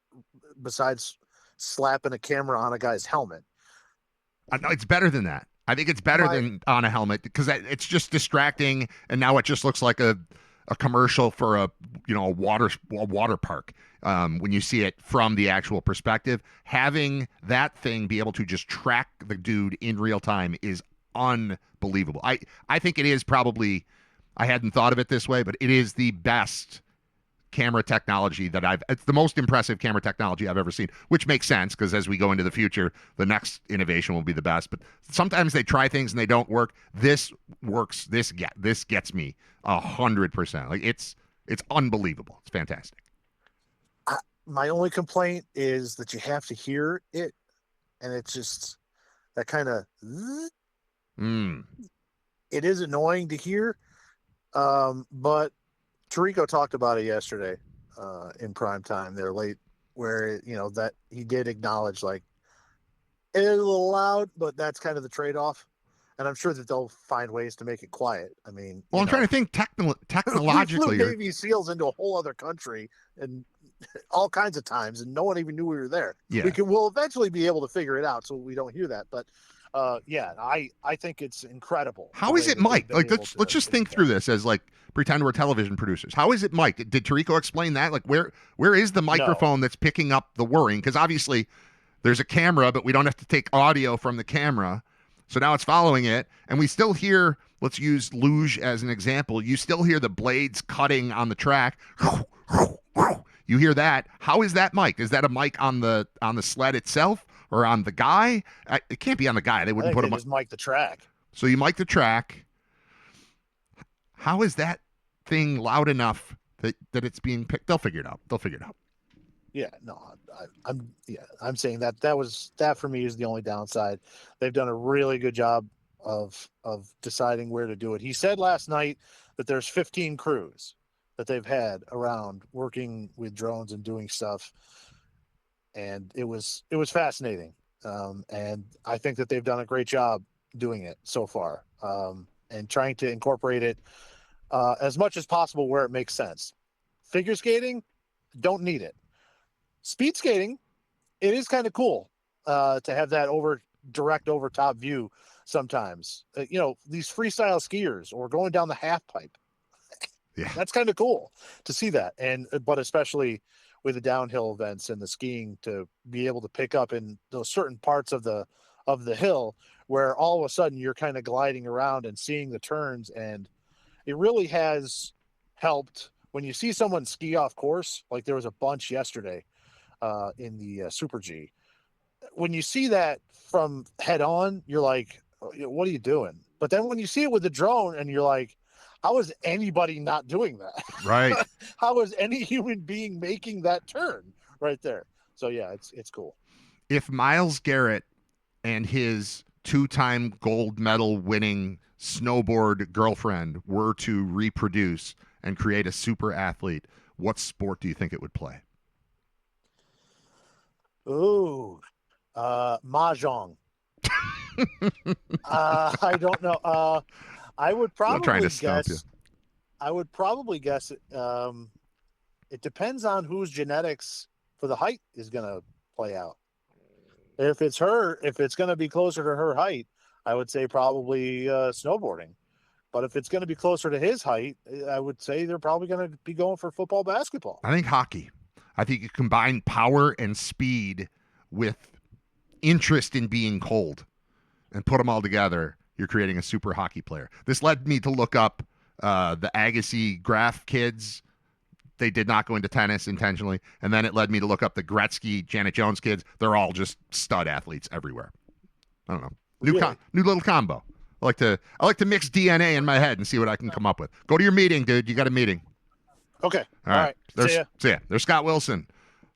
S2: besides slapping a camera on a guy's helmet.
S1: It's better than that. I think it's better than on a helmet, because it's just distracting, and now it just looks like a commercial for a water park. When you see it from the actual perspective, having that thing be able to just track the dude in real time is unbelievable. I think it is probably, I hadn't thought of it this way, but it is the best camera technology it's the most impressive camera technology I've ever seen, which makes sense, because as we go into the future, the next innovation will be the best. But sometimes they try things and they don't work. This works. This gets me 100%. Like, it's unbelievable. It's fantastic.
S2: My only complaint is that you have to hear it, and it's just that kind of. It is annoying to hear, but Tirico talked about it yesterday in prime time. They're late, where that he did acknowledge, like, it is a little loud, but that's kind of the trade-off. and I'm sure that they'll find ways to make it quiet. I mean,
S1: Well, I'm trying to think technologically.
S2: we flew Navy SEALs into a whole other country and all kinds of times, and no one even knew we were there.
S1: Yeah.
S2: We'll eventually be able to figure it out, so we don't hear that. But yeah, I think it's incredible.
S1: How is it mic'd? Like, let's just think through this as like pretend we're television producers. How is it mic'd? Did Tirico explain that? Like, where is the microphone that's picking up the whirring? Because obviously there's a camera, but we don't have to take audio from the camera. So now it's following it, and we still hear, let's use luge as an example. You still hear the blades cutting on the track. You hear that. How is that mic'd? Is that a mic on the sled itself or on the guy? It can't be on the guy. They wouldn't put a
S2: just mic the track.
S1: So you mic the track. How is that thing loud enough that it's being picked? They'll figure it out.
S2: Yeah, no, I'm saying that for me is the only downside. They've done a really good job of deciding where to do it. He said last night that there's 15 crews that they've had around working with drones and doing stuff, and it was fascinating. And I think that they've done a great job doing it so far, and trying to incorporate it as much as possible where it makes sense. Figure skating, don't need it. Speed skating, it is kind of cool to have that direct over top view sometimes. These freestyle skiers or going down the half pipe.
S1: Yeah,
S2: that's kind of cool to see that. But especially with the downhill events and the skiing, to be able to pick up in those certain parts of the hill where all of a sudden you're kind of gliding around and seeing the turns. And it really has helped when you see someone ski off course. Like there was a bunch yesterday in the Super G. When you see that from head on, you're like, what are you doing? But then when you see it with the drone and you're like, how is anybody not doing that?
S1: Right.
S2: How is any human being making that turn right there? So yeah, it's cool.
S1: If Myles Garrett and his 2-time gold medal winning snowboard girlfriend were to reproduce and create a super athlete, what sport do you think it would play?
S2: Ooh, mahjong. I don't know. I would probably guess. I would probably guess it. It depends on whose genetics for the height is going to play out. If it's going to be closer to her height, I would say probably snowboarding. But if it's going to be closer to his height, I would say they're probably going to be going for football, basketball.
S1: I think hockey. I think you combine power and speed with interest in being cold and put them all together. You're creating a super hockey player. This led me to look up the Agassi Graf kids. They did not go into tennis intentionally. And then it led me to look up the Gretzky, Janet Jones kids. They're all just stud athletes everywhere. I don't know. New little combo. I like to mix DNA in my head and see what I can come up with. Go to your meeting, dude. You got a meeting.
S2: Okay.
S1: All right. See ya. There's Scott Wilson.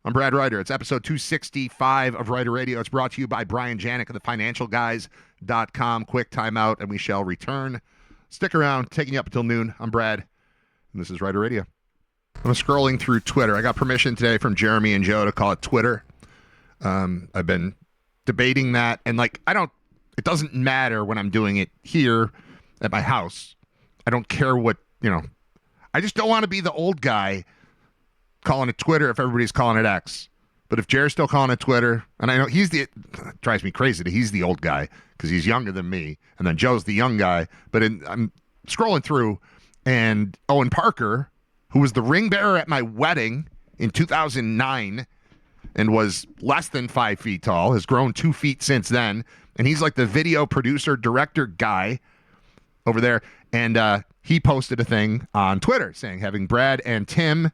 S1: I'm Brad Riter. It's episode 265 of Riter Radio. It's brought to you by Brian Janik of thefinancialguys.com. Quick timeout, and we shall return. Stick around. Taking you up until noon. I'm Brad, and this is Riter Radio. I'm scrolling through Twitter. I got permission today from Jeremy and Joe to call it Twitter. I've been debating that, and it doesn't matter when I'm doing it here at my house. I don't care what, I just don't want to be the old guy calling it Twitter if everybody's calling it X. But if Jared's still calling it Twitter, and I know it drives me crazy that he's the old guy because he's younger than me, and then Joe's the young guy. But I'm scrolling through, and Owen Parker, who was the ring bearer at my wedding in 2009 and was less than 5 feet tall, has grown 2 feet since then, and he's like the video producer, director guy over there. And he posted a thing on Twitter saying having Brad and Tim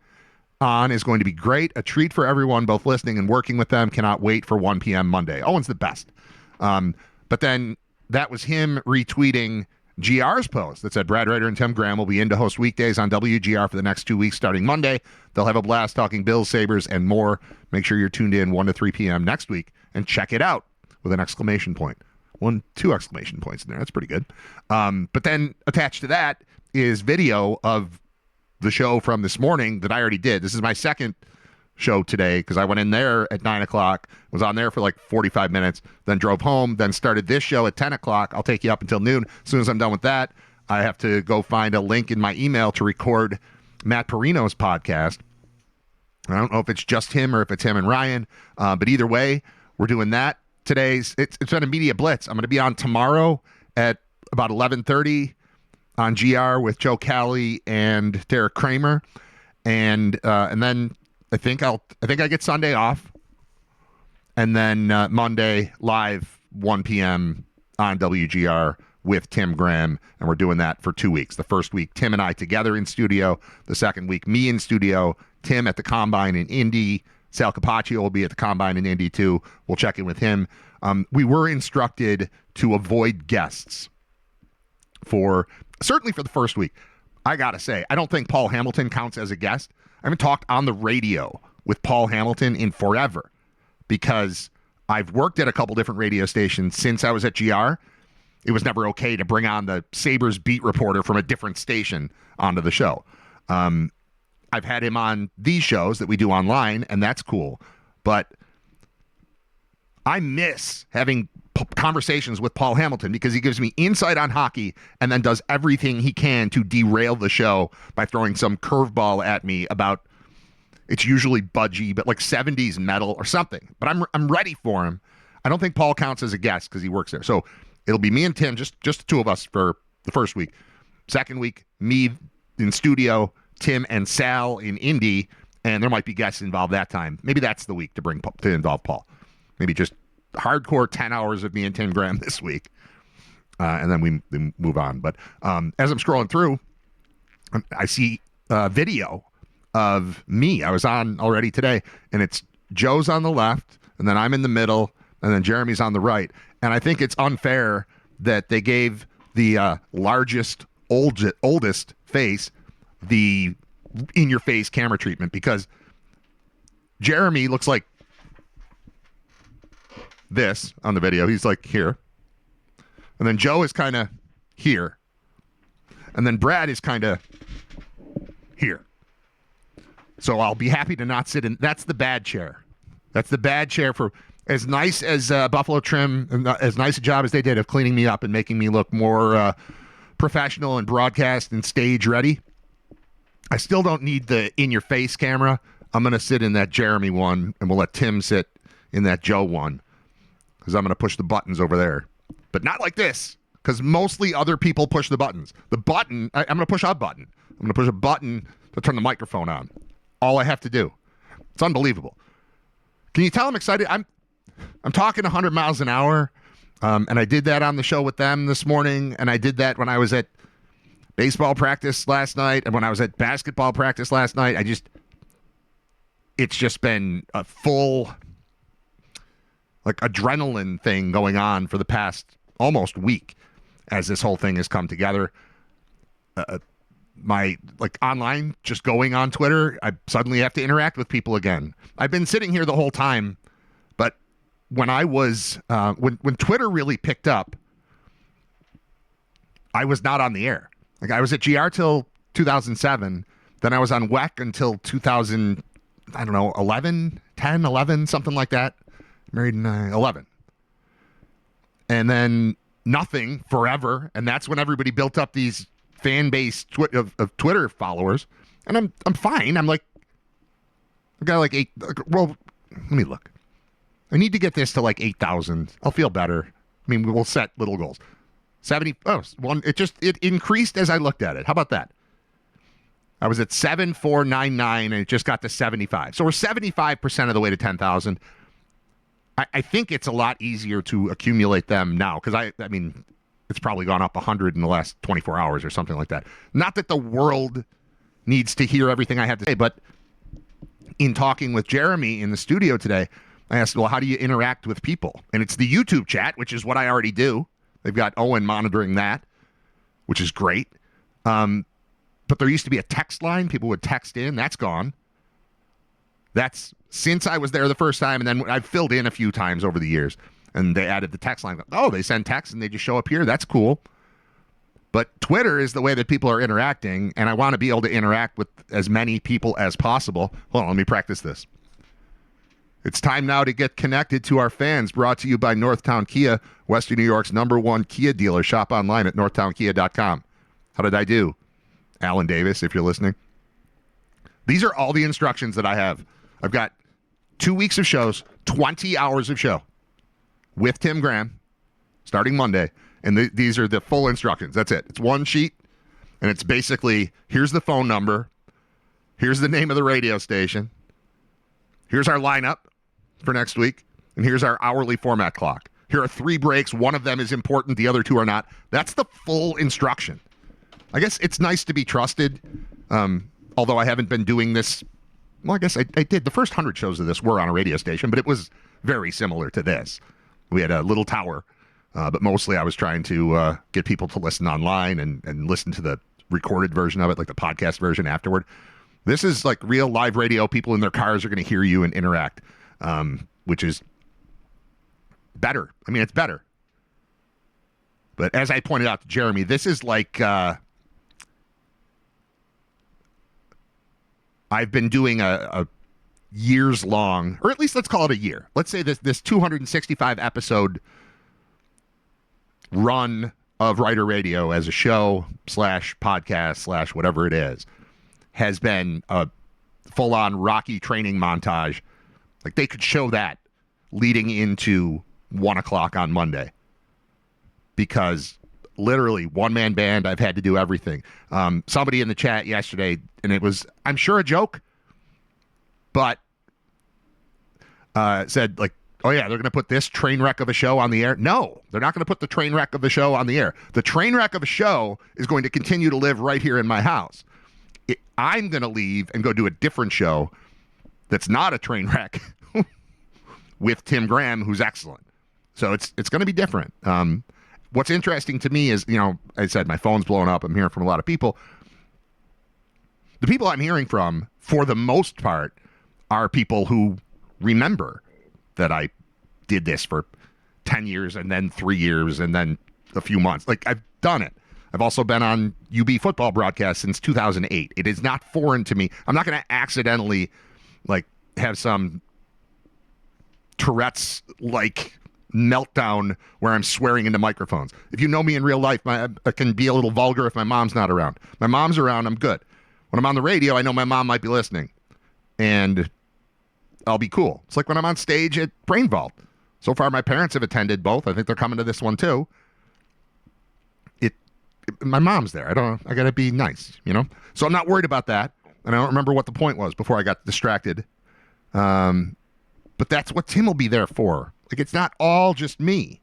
S1: on is going to be great. A treat for everyone, both listening and working with them. Cannot wait for 1 p.m. Monday. Owen's the best. But then that was him retweeting GR's post that said Brad Riter and Tim Graham will be in to host weekdays on WGR for the next 2 weeks starting Monday. They'll have a blast talking Bills, Sabres, and more. Make sure you're tuned in 1 to 3 p.m. next week and check it out with an exclamation point. 2 exclamation points in there. That's pretty good. But then attached to that is video of the show from this morning that I already did. This is my second show today because I went in there at 9 o'clock, was on there for like 45 minutes, then drove home, then started this show at 10 o'clock. I'll take you up until noon. As soon as I'm done with that, I have to go find a link in my email to record Matt Perino's podcast. I don't know if it's just him or if it's him and Ryan, but either way, we're doing that. It's been a media blitz. I'm going to be on tomorrow at about 11:30 on GR with Joe Cali and Derek Kramer, and then I think I get Sunday off, and then Monday live 1 p.m. on WGR with Tim Graham, and we're doing that for 2 weeks. The first week, Tim and I together in studio. The second week, me in studio, Tim at the Combine in Indy. Sal Capaccio will be at the Combine in Indy too. We'll check in with him. We were instructed to avoid guests certainly for the first week. I got to say, I don't think Paul Hamilton counts as a guest. I haven't talked on the radio with Paul Hamilton in forever because I've worked at a couple different radio stations since I was at GR. It was never okay to bring on the Sabres beat reporter from a different station onto the show. I've had him on these shows that we do online, and that's cool. But I miss having conversations with Paul Hamilton because he gives me insight on hockey and then does everything he can to derail the show by throwing some curveball at me about, it's usually budgie, but like 70s metal or something. But I'm ready for him. I don't think Paul counts as a guest because he works there. So it'll be me and Tim, just the two of us for the first week. Second week, me in studio, Tim and Sal in Indy, and there might be guests involved that time. Maybe that's the week to involve Paul. Maybe just hardcore 10 hours of me and Tim Graham this week, and then we move on. But as I'm scrolling through, I see a video of me. I was on already today, and it's Joe's on the left, and then I'm in the middle, and then Jeremy's on the right. And I think it's unfair that they gave the largest, oldest face the in-your-face camera treatment because Jeremy looks like this on the video. He's like here. And then Joe is kind of here. And then Brad is kind of here. So I'll be happy to not sit in. That's the bad chair. That's the bad chair for as nice as Buffalo Trim, as nice a job as they did of cleaning me up and making me look more professional and broadcast and stage ready. I still don't need the in-your-face camera. I'm going to sit in that Jeremy one, and we'll let Tim sit in that Joe one because I'm going to push the buttons over there. But not like this because mostly other people push the buttons. The button, I'm going to push a button. I'm going to push a button to turn the microphone on. All I have to do. It's unbelievable. Can you tell I'm excited? I'm talking 100 miles an hour, and I did that on the show with them this morning, and I did that when I was at baseball practice last night, and when I was at basketball practice last night. It's just been a full like adrenaline thing going on for the past almost week as this whole thing has come together. My online, just going on Twitter, I suddenly have to interact with people again. I've been sitting here the whole time, but when I was when Twitter really picked up, I was not on the air. Like I was at GR till 2007, then I was on WEC until 2000, I don't know, 11, 10, 11, something like that. Married in 11. And then nothing forever, and that's when everybody built up these fan base of Twitter followers, and I'm fine. I got like 8. Well, let me look. I need to get this to like 8,000. I'll feel better. I mean, we'll set little goals. 70. Oh, one. It increased as I looked at it. How about that? I was at 7,499, and it just got to 75. So we're 75% of the way to 10,000. I think it's a lot easier to accumulate them now because I mean, it's probably gone up 100 in the last 24 hours or something like that. Not that the world needs to hear everything I have to say, but in talking with Jeremy in the studio today, I asked, well, how do you interact with people? And it's the YouTube chat, which is what I already do. They've got Owen monitoring that, which is great. But there used to be a text line. People would text in. That's gone. That's since I was there the first time, and then I've filled in a few times over the years, and they added the text line. Oh, they send text, and they just show up here. That's cool. But Twitter is the way that people are interacting, and I want to be able to interact with as many people as possible. Hold on, let me practice this. It's time now to get connected to our fans. Brought to you by Northtown Kia, Western New York's #1 Kia dealer. Shop online at northtownkia.com. How did I do? Alan Davis, if you're listening. These are all the instructions that I have. I've got 2 weeks of shows, 20 hours of show with Tim Graham starting Monday. And these are the full instructions. That's it. It's one sheet, and it's basically, here's the phone number. Here's the name of the radio station. Here's our lineup for next week. And here's our hourly format clock. Here are 3 breaks. One of them is important. The other 2 are not. That's the full instruction. I guess it's nice to be trusted. Although I haven't been doing this. Well, I guess I did. The first 100 shows of this were on a radio station, but it was very similar to this. We had a little tower, but mostly I was trying to get people to listen online and listen to the recorded version of it, like the podcast version afterward. This is like real live radio. People in their cars are going to hear you and interact, which is better. I mean, it's better. But as I pointed out to Jeremy, this is like I've been doing a years long, or at least let's call it a year. Let's say this 265 episode run of Riter Radio as a show / podcast / whatever it is has been a full-on Rocky training montage. Like they could show that leading into 1 o'clock on Monday, because literally one-man band, I've had to do everything. Somebody in the chat yesterday, and it was, I'm sure, a joke, but said, like, oh yeah, they're going to put this train wreck of a show on the air. No, they're not going to put the train wreck of the show on the air. The train wreck of a show is going to continue to live right here in my house. I'm going to leave and go do a different show that's not a train wreck with Tim Graham, who's excellent. So it's going to be different. What's interesting to me is, I said my phone's blowing up. I'm hearing from a lot of people. The people I'm hearing from, for the most part, are people who remember that I did this for 10 years and then 3 years and then a few months. Like, I've done it. I've also been on UB football broadcasts since 2008. It is not foreign to me. I'm not going to accidentally, have some Tourette's-like meltdown where I'm swearing into microphones. If you know me in real life, I can be a little vulgar if my mom's not around. My mom's around, I'm good. When I'm on the radio, I know my mom might be listening, and I'll be cool. It's like when I'm on stage at Brain Vault. So far, my parents have attended both. I think they're coming to this one too. My mom's there. I got to be nice, So I'm not worried about that, and I don't remember what the point was before I got distracted. But that's what Tim will be there for. Like, it's not all just me.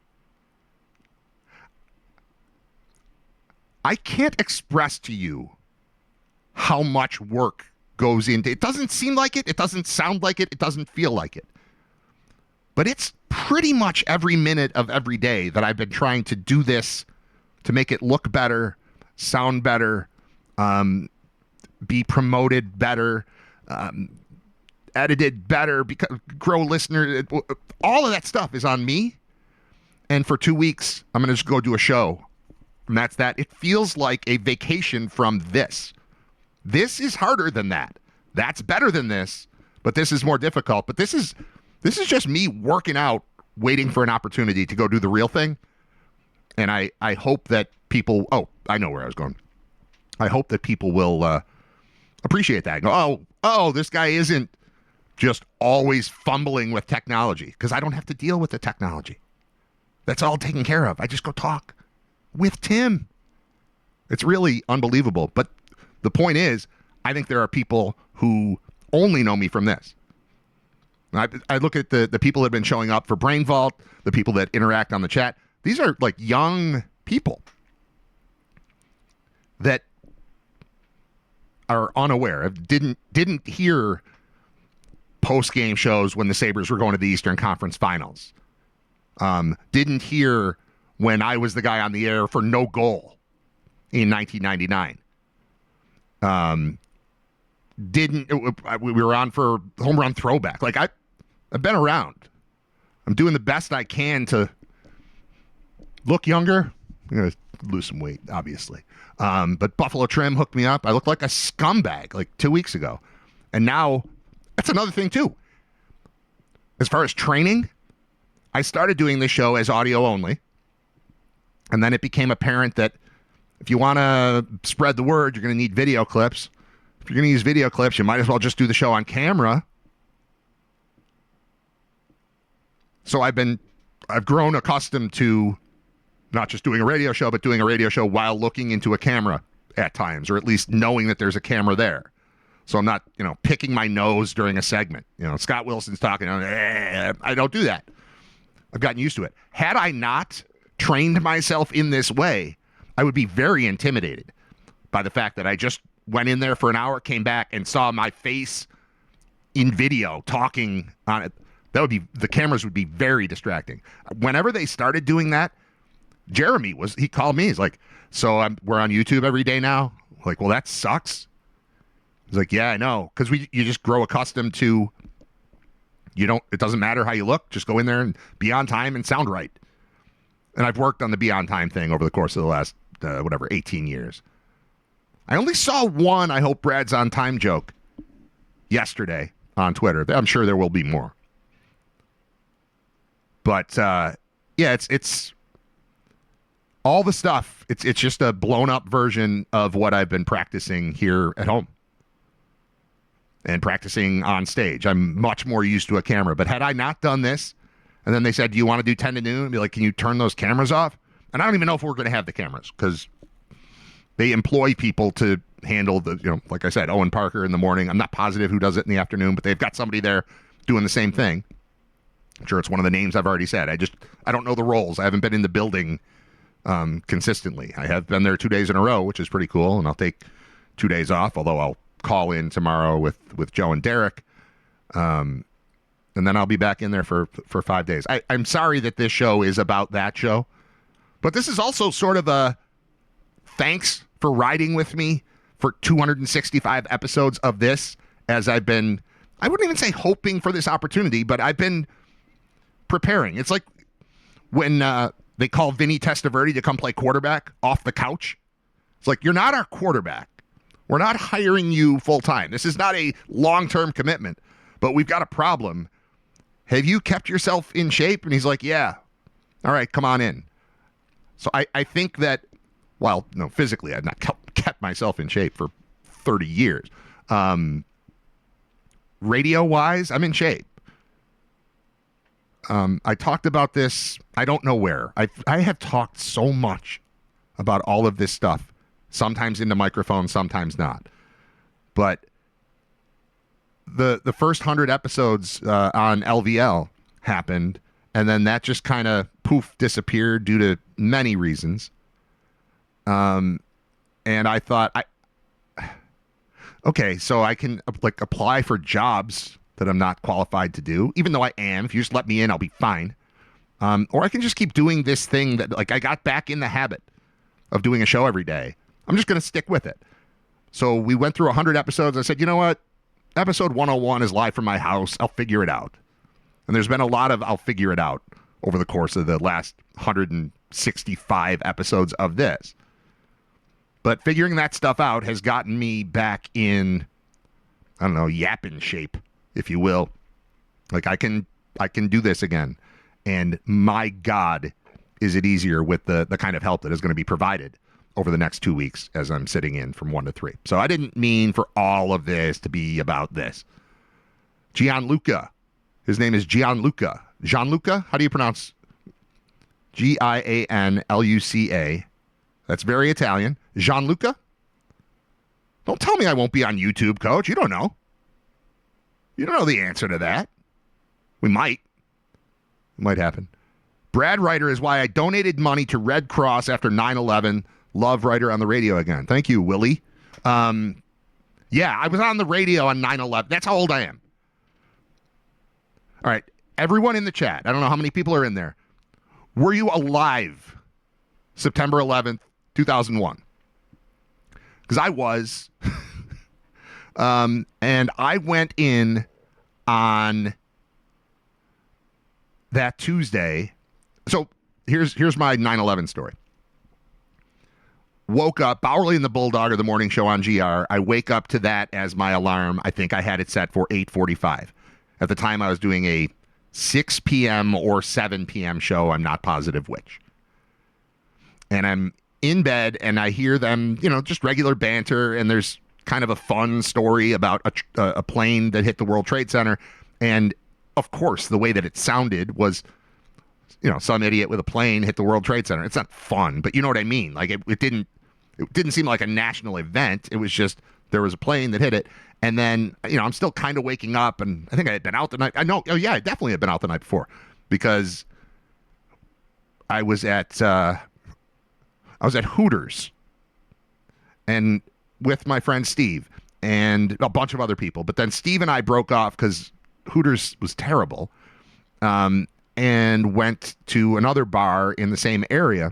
S1: I can't express to you how much work goes into it. It doesn't seem like it. It doesn't sound like it. It doesn't feel like it. But it's pretty much every minute of every day that I've been trying to do this to make it look better, sound better, be promoted better, edited better, grow listeners. All of that stuff is on me. And for 2 weeks, I'm going to just go do a show. And that's that. It feels like a vacation from this. This is harder than that. That's better than this, but this is more difficult. But this is just me working out, waiting for an opportunity to go do the real thing. And I hope that people, I know where I was going. I hope that people will appreciate that. Go, this guy isn't just always fumbling with technology, because I don't have to deal with the technology. That's all taken care of. I just go talk with Tim. It's really unbelievable. But the point is, I think there are people who only know me from this. I look at the people that have been showing up for Brain Vault, the people that interact on the chat. These are like young people that are unaware, didn't hear post-game shows when the Sabres were going to the Eastern Conference Finals. Didn't hear when I was the guy on the air for No Goal in 1999. We were on for Home Run Throwback. Like, I've been around. I'm doing the best I can to look younger. I'm going to lose some weight, obviously. But Buffalo Trim hooked me up. I looked like a scumbag like 2 weeks ago. And now, that's another thing too. as far as training, I started doing this show as audio only. And then it became apparent that if you want to spread the word, you're going to need video clips. If you're going to use video clips, you might as well just do the show on camera. So I've grown accustomed to not just doing a radio show, but doing a radio show while looking into a camera at times, or at least knowing that there's a camera there. So I'm not, picking my nose during a segment. Scott Wilson's talking. I don't do that. I've gotten used to it. Had I not trained myself in this way, I would be very intimidated by the fact that I just went in there for an hour, came back, and saw my face in video talking on it. The cameras would be very distracting. Whenever they started doing that, Jeremy he called me. He's like, so we're on YouTube every day now? I'm like, well, that sucks. He's like, yeah, I know. Because you just grow accustomed to, it doesn't matter how you look. Just go in there and be on time and sound right. And I've worked on the be on time thing over the course of the last, 18 years. I only saw one I hope Brad's on time joke yesterday on Twitter. I'm sure there will be more. But, it's all the stuff. It's just a blown up version of what I've been practicing here at home and practicing on stage. I'm much more used to a camera. But had I not done this, and then they said, do you want to do 10 to noon? I'd be like, can you turn those cameras off? And I don't even know if we're going to have the cameras because they employ people to handle the, like I said, Owen Parker in the morning. I'm not positive who does it in the afternoon, but they've got somebody there doing the same thing. I'm sure it's one of the names I've already said. I don't know the roles. I haven't been in the building consistently. I have been there 2 days in a row, which is pretty cool, and I'll take 2 days off, although I'll call in tomorrow with Joe and Derek. And then I'll be back in there for 5 days. I'm sorry that this show is about that show, but this is also sort of a thanks for riding with me for 265 episodes of this, as I've been, I wouldn't even say hoping for this opportunity, but I've been preparing. It's like when they call Vinny Testaverde to come play quarterback off the couch. It's like, you're not our quarterback. We're not hiring you full time. This is not a long-term commitment, but we've got a problem. Have you kept yourself in shape? And he's like, yeah. All right, come on in. So I think that, well, no, physically, I've not kept myself in shape for 30 years. Radio-wise, I'm in shape. I talked about this, I don't know where. I have talked so much about all of this stuff, sometimes into microphone, sometimes not. But the first 100 episodes on LVL happened, and then that just kind of poof disappeared due to many reasons. And I thought, okay, so I can apply for jobs that I'm not qualified to do, even though I am. If you just let me in, I'll be fine. Or I can just keep doing this thing that, I got back in the habit of doing a show every day. I'm just going to stick with it. So we went through 100 episodes. I said, you know what? Episode 101 is live from my house. I'll figure it out. And there's been a lot of I'll figure it out over the course of the last 165 episodes of this. But figuring that stuff out has gotten me back in, I don't know, yapping shape, if you will. I can do this again. And my God, is it easier with the kind of help that is going to be provided over the next 2 weeks as I'm sitting in from 1 to 3. So I didn't mean for all of this to be about this. Gianluca. His name is Gianluca. Gianluca? How do you pronounce? Gianluca. That's very Italian. Gianluca? Don't tell me I won't be on YouTube, Coach. You don't know. You don't know the answer to that. We might. It might happen. Brad Riter is why I donated money to Red Cross after 9/11. Love Riter on the radio again. Thank you, Willie. Yeah, I was on the radio on 9/11. That's how old I am. All right, everyone in the chat. I don't know how many people are in there. Were you alive September 11th, 2001? Because I was. And I went in on that Tuesday. So here's my 9/11 story. Woke up, Bowerly and the Bulldog or the morning show on GR. I wake up to that as my alarm. I think I had it set for 8:45. At the time, I was doing a 6 p.m. or 7 p.m. show. I'm not positive which. And I'm in bed and I hear them, just regular banter. And there's kind of a fun story about a plane that hit the World Trade Center. And of course, the way that it sounded was, some idiot with a plane hit the World Trade Center. It's not fun, but you know what I mean? Like it didn't seem like a national event. It was just, there was a plane that hit it. And then, I'm still kind of waking up, and I think I had been out the night. I definitely had been out the night before, because I was at Hooters, and with my friend Steve and a bunch of other people. But then Steve and I broke off because Hooters was terrible, and went to another bar in the same area.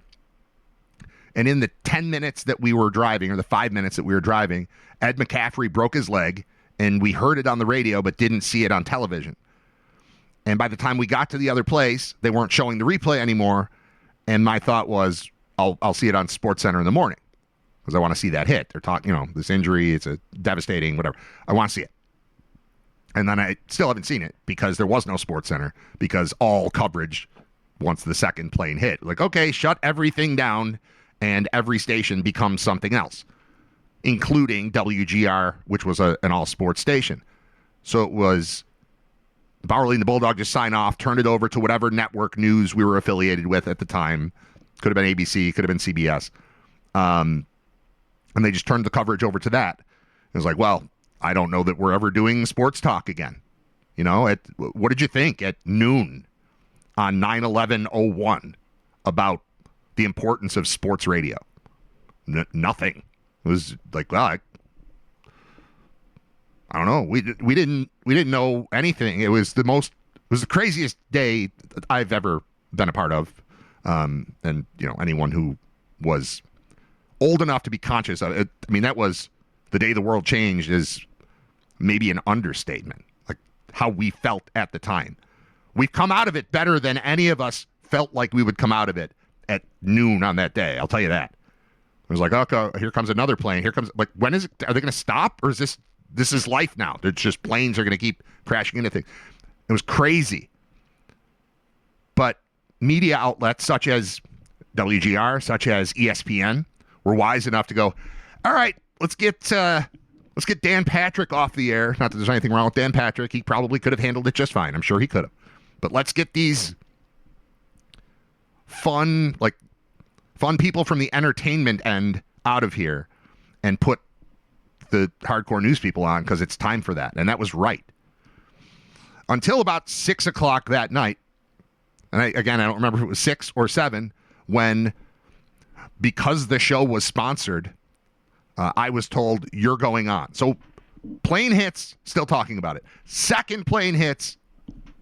S1: And in the 10 minutes that we were driving, or the 5 minutes that we were driving, Ed McCaffrey broke his leg, and we heard it on the radio but didn't see it on television. And by the time we got to the other place, they weren't showing the replay anymore. And my thought was, I'll see it on SportsCenter in the morning, because I want to see that hit. They're talking, this injury, it's a devastating, whatever. I want to see it. And then I still haven't seen it because there was no SportsCenter, because all coverage, once the second plane hit, like, okay, shut everything down, and every station becomes something else, including WGR, which was an all-sports station. So it was Bowerly and the Bulldog just sign off, turn it over to whatever network news we were affiliated with at the time. Could have been ABC, could have been CBS. And they just turned the coverage over to that. It was like, well, I don't know that we're ever doing sports talk again. What did you think at noon on 9/11/01 about the importance of sports radio? Nothing. It was like, well, I don't know. We didn't know anything. It was the craziest day I've ever been a part of. And anyone who was old enough to be conscious of it, I mean, that was the day the world changed, is maybe an understatement. Like how we felt at the time. We've come out of it better than any of us felt like we would come out of it at noon on that day. I'll tell you that. It was like, okay, here comes another plane. Here comes, like, when is it? Are they going to stop? Or is this is life now? It's just planes are going to keep crashing into things. It was crazy. But media outlets such as WGR, such as ESPN, were wise enough to go, all right, let's get Dan Patrick off the air. Not that there's anything wrong with Dan Patrick. He probably could have handled it just fine. I'm sure he could have. But let's get these fun people from the entertainment end out of here and put the hardcore news people on, because it's time for that. And that was right. Until about 6 o'clock that night, and I don't remember if it was 6 or 7, when, because the show was sponsored, I was told, you're going on. So plane hits, still talking about it. Second plane hits,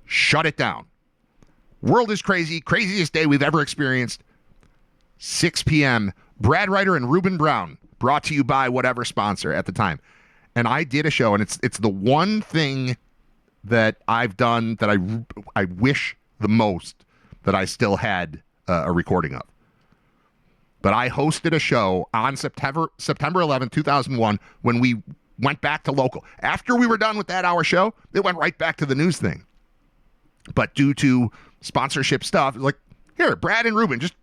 S1: shut it down. World is crazy, craziest day we've ever experienced. 6 p.m., Brad Riter and Ruben Brown, brought to you by whatever sponsor at the time. And I did a show, and it's the one thing that I've done that I wish the most that I still had a recording of. But I hosted a show on September 11, 2001, when we went back to local. After we were done with that hour show, it went right back to the news thing. But due to sponsorship stuff, like, here, Brad and Ruben, just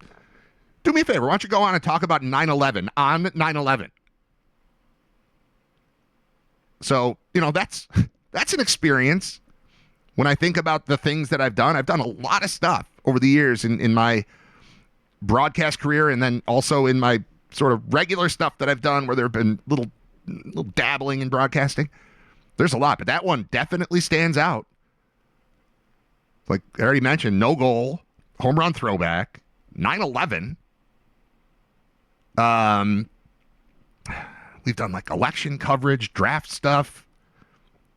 S1: do me a favor. Why don't you go on and talk about 9/11 on 9/11? So, that's an experience. When I think about the things that I've done a lot of stuff over the years in my broadcast career, and then also in my sort of regular stuff that I've done where there have been little dabbling in broadcasting. There's a lot, but that one definitely stands out. Like I already mentioned, no goal, home run throwback, 9/11. We've done like election coverage, draft stuff.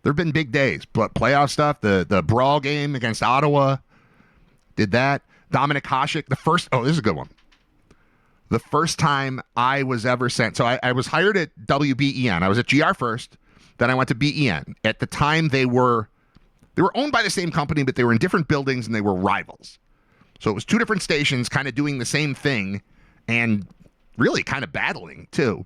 S1: There have been big days, but playoff stuff, the brawl game against Ottawa, did that. Dominic Hasek, this is a good one. The first time I was ever sent, so I was hired at WBEN. I was at GR first, then I went to BEN. At the time, they were owned by the same company, but they were in different buildings and they were rivals. So it was two different stations kind of doing the same thing and really kind of battling too.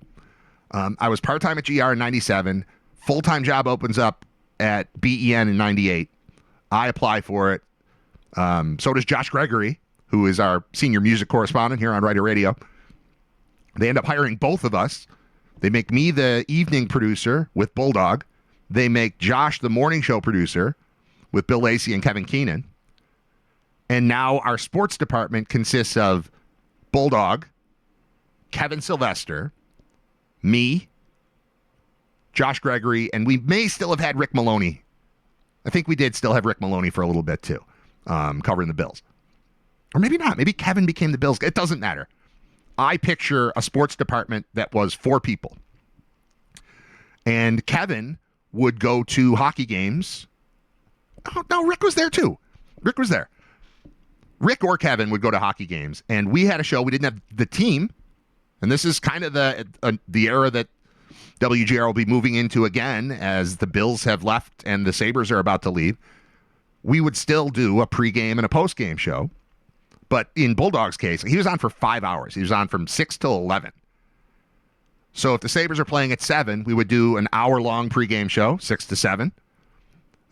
S1: I was part-time at GR in 97. Full-time job opens up at BEN in 98. I apply for it. So does Josh Gregory, who is our senior music correspondent here on Riter Radio. They end up hiring both of us. They make me the evening producer with Bulldog. They make Josh the morning show producer with Bill Lacey and Kevin Keenan. And now our sports department consists of Bulldog, Kevin Sylvester, me, Josh Gregory, and we may still have had Rick Maloney. I think we did still have Rick Maloney for a little bit too, covering the Bills. Or maybe not. Maybe Kevin became the Bills. It doesn't matter. I picture a sports department that was 4 people. And Kevin would go to hockey games. Oh, no, Rick was there too. Rick was there. Rick or Kevin would go to hockey games. And we had a show. We didn't have the team. And this is kind of the era that WGR will be moving into again as the Bills have left and the Sabres are about to leave. We would still do a pregame and a postgame show. But in Bulldog's case, he was on for 5 hours. He was on from 6 till 11. So if the Sabres are playing at 7, we would do an hour-long pregame show, 6 to 7.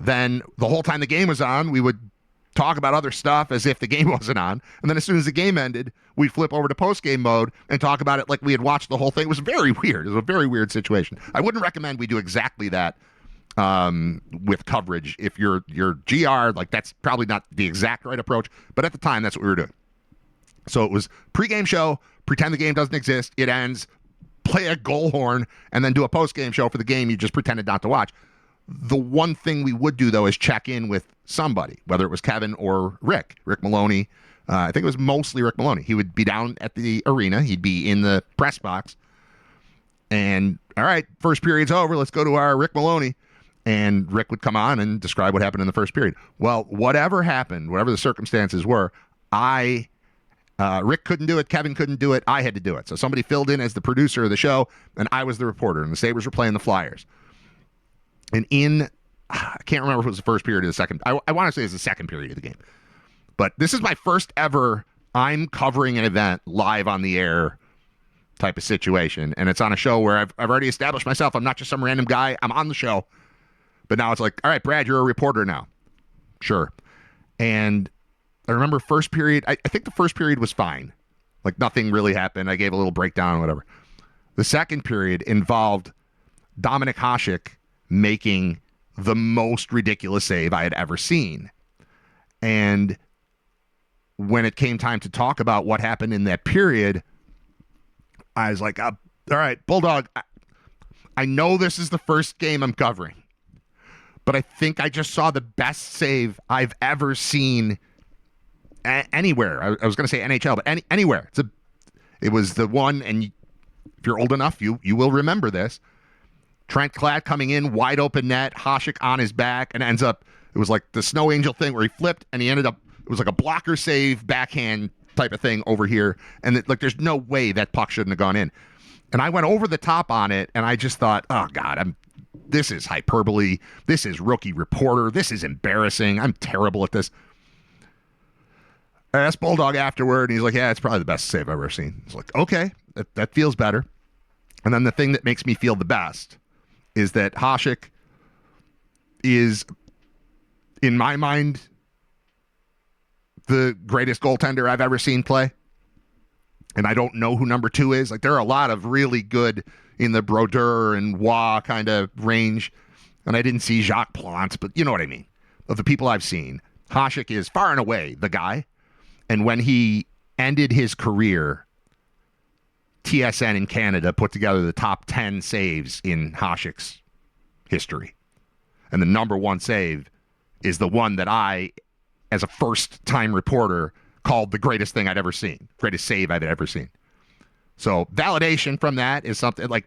S1: Then the whole time the game was on, we would talk about other stuff as if the game wasn't on. And then as soon as the game ended, we'd flip over to postgame mode and talk about it like we had watched the whole thing. It was very weird. It was a very weird situation. I wouldn't recommend we do exactly that with coverage. If you're GR, like that's probably not the exact right approach, but at the time that's what we were doing. So it was pregame show, pretend the game doesn't exist, it ends, play a goal horn, and then do a postgame show for the game you just pretended not to watch. The one thing we would do though is check in with somebody, whether it was Kevin or Rick Maloney. I think it was mostly Rick Maloney. He would be down at the arena, he'd be in the press box, and all right, first period's over, let's go to our Rick Maloney. And Rick would come on and describe what happened in the first period. Well, whatever happened, whatever the circumstances were, Rick couldn't do it, Kevin couldn't do it, I had to do it. So somebody filled in as the producer of the show, and I was the reporter, and the Sabres were playing the Flyers. And I can't remember if it was the first period or the second. I want to say it's the second period of the game. But this is my first ever I'm covering an event live on the air type of situation. And it's on a show where I've already established myself. I'm not just some random guy. I'm on the show. But now it's like, all right, Brad, you're a reporter now. Sure. And I remember first period, I think the first period was fine. Like nothing really happened. I gave a little breakdown, whatever. The second period involved Dominik Hasek making the most ridiculous save I had ever seen. And when it came time to talk about what happened in that period, I was like, all right, Bulldog, I know this is the first game I'm covering, but I think I just saw the best save I've ever seen anywhere. I was going to say NHL, but anywhere. It was the one, and if you're old enough, you will remember this. Trent Klatt coming in, wide open net, Hasek on his back, and ends up, it was like the snow angel thing where he flipped, and he ended up, it was like a blocker save, backhand type of thing over here, and there's no way that puck shouldn't have gone in. And I went over the top on it, and I just thought, oh, God, this is hyperbole. This is rookie reporter. This is embarrassing. I'm terrible at this. I asked Bulldog afterward, and he's like, yeah, it's probably the best save I've ever seen. It's like, okay, that feels better. And then the thing that makes me feel the best is that Hasek is, in my mind, the greatest goaltender I've ever seen play. And I don't know who number 2 is. Like, there are a lot of really good in the Brodeur and Waugh kind of range. And I didn't see Jacques Plante, but you know what I mean. Of the people I've seen, Hasek is far and away the guy. And when he ended his career, TSN in Canada put together the top 10 saves in Hasek's history. And the number 1 save is the one that I, as a first-time reporter, called the greatest thing I'd ever seen. Greatest save I'd ever seen. So validation from that is something like,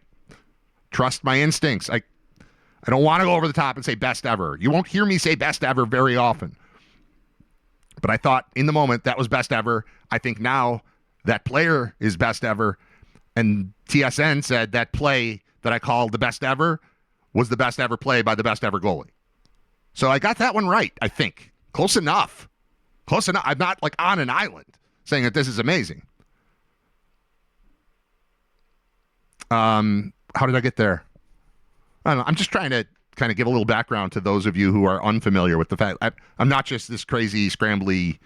S1: trust my instincts. I don't want to go over the top and say best ever. You won't hear me say best ever very often. But I thought in the moment that was best ever. I think now that player is best ever. And TSN said that play that I called the best ever was the best ever play by the best ever goalie. So I got that one right, I think. Close enough. Close enough. I'm not like on an island saying that this is amazing. How did I get there? I don't know. I'm just trying to kind of give a little background to those of you who are unfamiliar with the fact I'm not just this crazy, scrambly,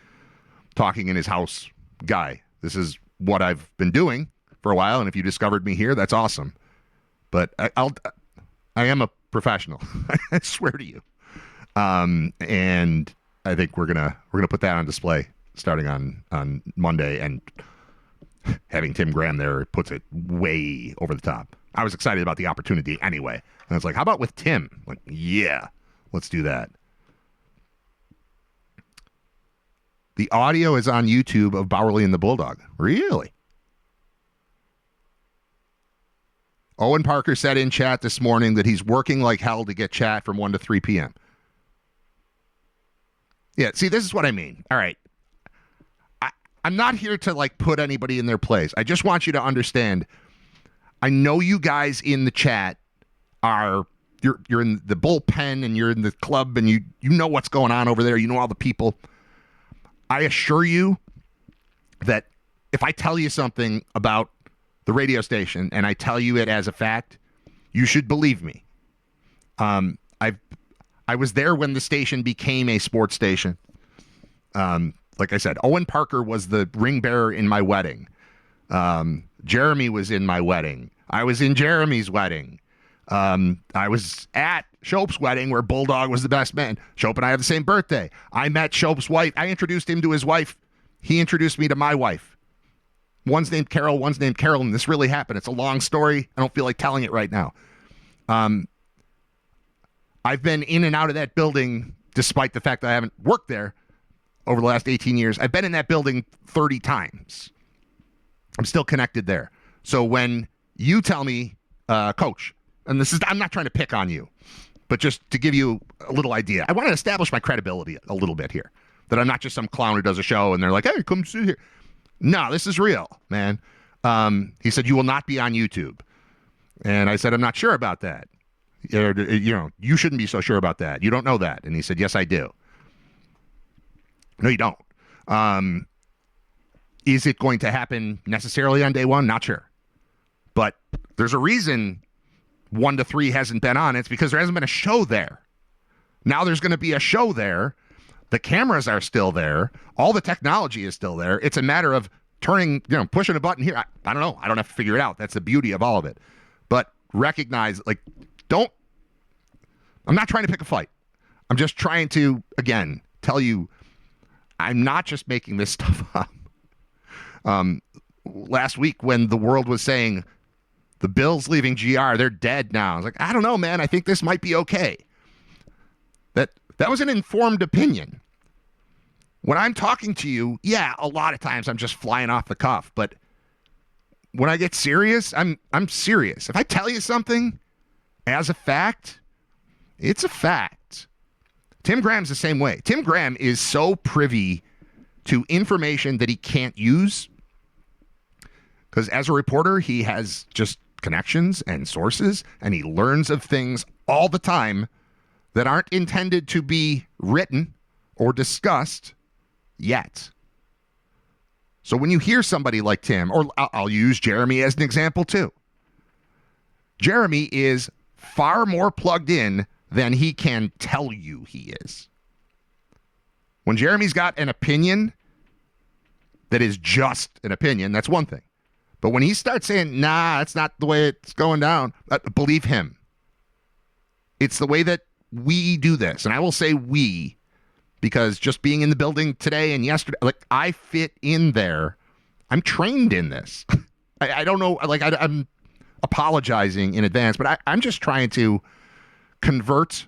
S1: talking in his house guy. This is what I've been doing for a while, and if you discovered me here, that's awesome. But I am a professional. I swear to you. And I think we're gonna put that on display starting on Monday, and having Tim Graham there puts it way over the top. I was excited about the opportunity anyway. And I was like, how about with Tim? Like, yeah, let's do that. The audio is on YouTube of Bowerly and the Bulldog. Really? Owen Parker said in chat this morning that he's working like hell to get chat from 1 to 3 p.m. Yeah, see, this is what I mean. All right. I'm not here to, like, put anybody in their place. I just want you to understand, I know you guys in the chat are, you're in the bullpen and you're in the club and you know what's going on over there. You know all the people. I assure you that if I tell you something about the radio station and I tell you it as a fact, you should believe me. I was there when the station became a sports station. Like I said, Owen Parker was the ring bearer in my wedding. Jeremy was in my wedding. I was in Jeremy's wedding. I was at Shope's wedding where Bulldog was the best man. Shope and I have the same birthday. I met Shope's wife. I introduced him to his wife. He introduced me to my wife. One's named Carol, one's named Carolyn. This really happened. It's a long story. I don't feel like telling it right now. I've been in and out of that building despite the fact that I haven't worked there over the last 18 years. I've been in that building 30 times. I'm still connected there. So when you tell me, Coach, and I'm not trying to pick on you, but just to give you a little idea, I want to establish my credibility a little bit here, that I'm not just some clown who does a show and they're like, hey, come sit here. No, this is real, man. He said, you will not be on YouTube. And I said, I'm not sure about that. You shouldn't be so sure about that. You don't know that. And he said, yes, I do. No, you don't. Is it going to happen necessarily on day one? Not sure. But there's a reason 1 to 3 hasn't been on. It's because there hasn't been a show there. Now there's going to be a show there. The cameras are still there. All the technology is still there. It's a matter of pushing a button here. I don't know. I don't have to figure it out. That's the beauty of all of it. But recognize, I'm not trying to pick a fight. I'm just trying to, again, tell you, I'm not just making this stuff up. Last week when the world was saying the Bills leaving GR, they're dead now. I was like, I don't know, man. I think this might be okay. That was an informed opinion. When I'm talking to you, yeah, a lot of times I'm just flying off the cuff. But when I get serious, I'm serious. If I tell you something as a fact, it's a fact. Tim Graham's the same way. Tim Graham is so privy to information that he can't use because as a reporter, he has just connections and sources, and he learns of things all the time that aren't intended to be written or discussed yet. So when you hear somebody like Tim, or I'll use Jeremy as an example too. Jeremy is far more plugged in than he can tell you he is. When Jeremy's got an opinion that is just an opinion, that's one thing. But when he starts saying, nah, that's not the way it's going down, believe him. It's the way that we do this. And I will say we, because just being in the building today and yesterday, I fit in there. I'm trained in this. I don't know, I'm apologizing in advance, but I'm just trying to convert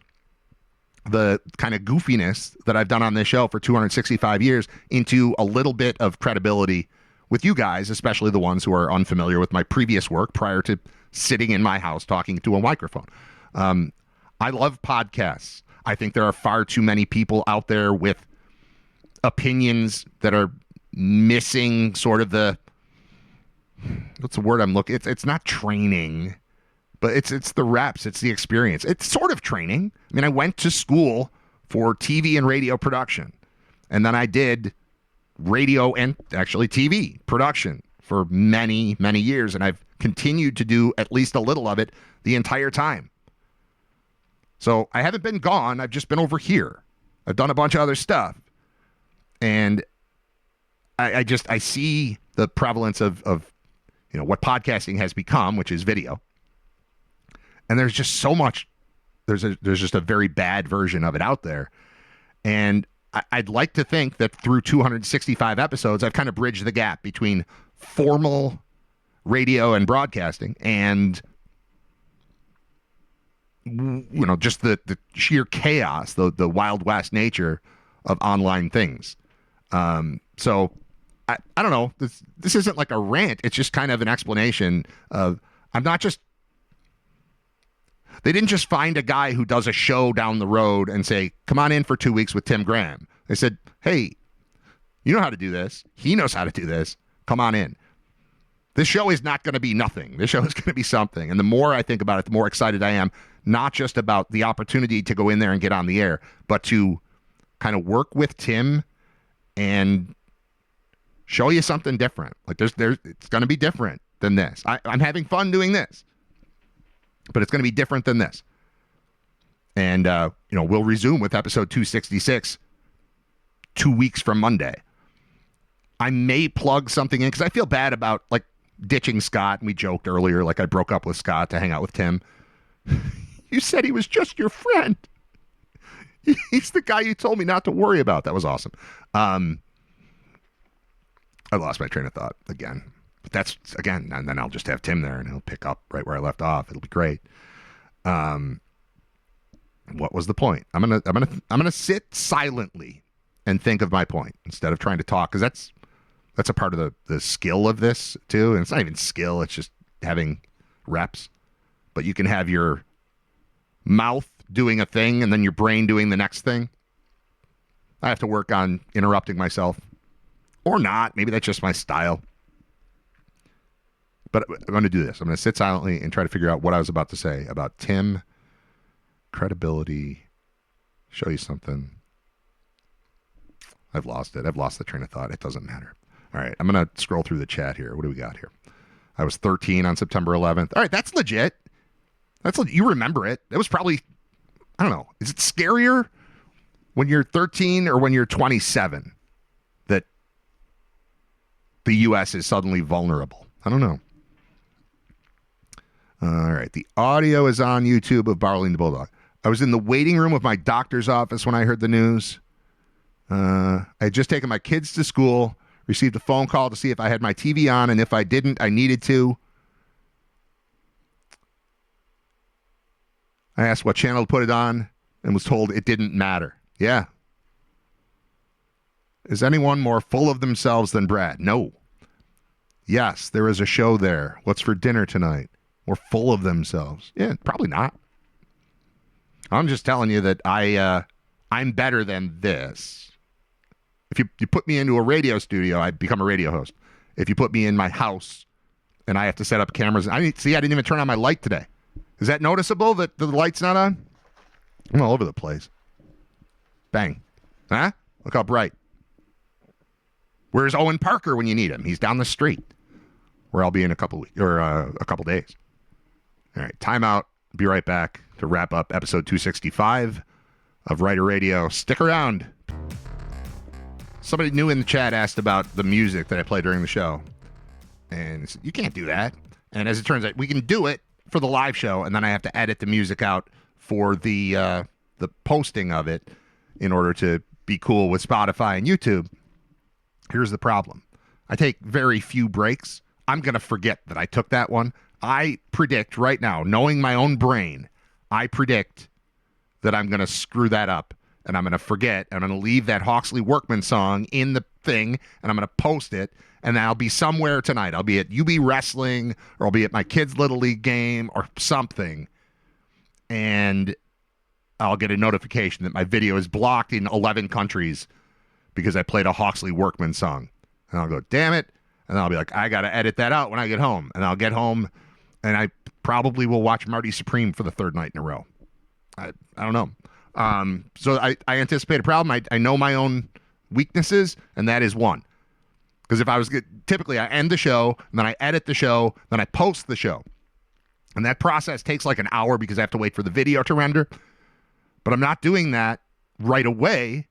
S1: the kind of goofiness that I've done on this show for 265 years into a little bit of credibility with you guys, especially the ones who are unfamiliar with my previous work prior to sitting in my house talking to a microphone. I love podcasts. I think there are far too many people out there with opinions that are missing sort of what's the word I'm looking? It's not training, but it's the reps. It's the experience. It's sort of training. I mean, I went to school for TV and radio production, and then I did radio and actually TV production for many, many years, and I've continued to do at least a little of it the entire time. So I haven't been gone. I've just been over here. I've done a bunch of other stuff. And I see the prevalence of what podcasting has become, which is video. And there's just so much. There's just a very bad version of it out there. And I'd like to think that through 265 episodes, I've kind of bridged the gap between formal radio and broadcasting and just the sheer chaos, the Wild West nature of online things. So I don't know. This isn't like a rant. It's just kind of an explanation of they didn't just find a guy who does a show down the road and say, come on in for 2 weeks with Tim Graham. They said, hey, you know how to do this. He knows how to do this. Come on in. This show is not going to be nothing. This show is going to be something. And the more I think about it, the more excited I am, not just about the opportunity to go in there and get on the air, but to kind of work with Tim and show you something different. Like it's going to be different than this. I'm having fun doing this, but it's going to be different than this. And, we'll resume with episode 266 2 weeks from Monday. I may plug something in because I feel bad about ditching Scott. And we joked earlier, like I broke up with Scott to hang out with Tim. You said he was just your friend. He's the guy you told me not to worry about. That was awesome. I lost my train of thought again. But that's again, and then I'll just have Tim there and he'll pick up right where I left off. It'll be great. What was the point? I'm gonna sit silently and think of my point instead of trying to talk, because that's a part of the skill of this too. And it's not even skill, it's just having reps. But you can have your mouth doing a thing and then your brain doing the next thing. I have to work on interrupting myself. Or not. Maybe that's just my style. But I'm going to do this. I'm going to sit silently and try to figure out what I was about to say about Tim, credibility, show you something. I've lost it. I've lost the train of thought. It doesn't matter. All right. I'm going to scroll through the chat here. What do we got here? I was 13 on September 11th. All right. That's legit. You remember it. It was probably, I don't know. Is it scarier when you're 13 or when you're 27 that the U.S. is suddenly vulnerable? I don't know. All right. The audio is on YouTube of Barley and the Bulldog. I was in the waiting room of my doctor's office when I heard the news. I had just taken my kids to school, received a phone call to see if I had my TV on, and if I didn't, I needed to. I asked what channel to put it on and was told it didn't matter. Yeah. Is anyone more full of themselves than Brad? No. Yes, there is a show there. What's for dinner tonight? More full of themselves. Yeah, probably not. I'm just telling you that I'm better than this. If you put me into a radio studio, I become a radio host. If you put me in my house and I have to set up cameras, I didn't even turn on my light today. Is that noticeable that the light's not on? I'm all over the place. Bang. Huh? Look how bright. Where's Owen Parker when you need him? He's down the street. Where I'll be in a couple weeks or a couple days. All right, timeout. Be right back to wrap up episode 265 of Riter Radio. Stick around. Somebody new in the chat asked about the music that I play during the show. And you can't do that. And as it turns out, we can do it for the live show, and then I have to edit the music out for the posting of it in order to be cool with Spotify and YouTube. Here's the problem. I take very few breaks. I'm going to forget that I took that one. I predict right now, knowing my own brain, I predict that I'm going to screw that up, and I'm going to forget, and I'm going to leave that Hawksley Workman song in the thing, and I'm going to post it, and I'll be somewhere tonight. I'll be at UB Wrestling, or I'll be at my kids' Little League game, or something, and I'll get a notification that my video is blocked in 11 countries because I played a Hawksley Workman song. And I'll go, damn it. And I'll be like, I got to edit that out when I get home. And I'll get home, and I probably will watch Marty Supreme for the third night in a row. I don't know. So I anticipate a problem. I know my own weaknesses, and that is one. Because if I was typically I end the show, and then I edit the show, then I post the show. And that process takes like an hour because I have to wait for the video to render. But I'm not doing that right away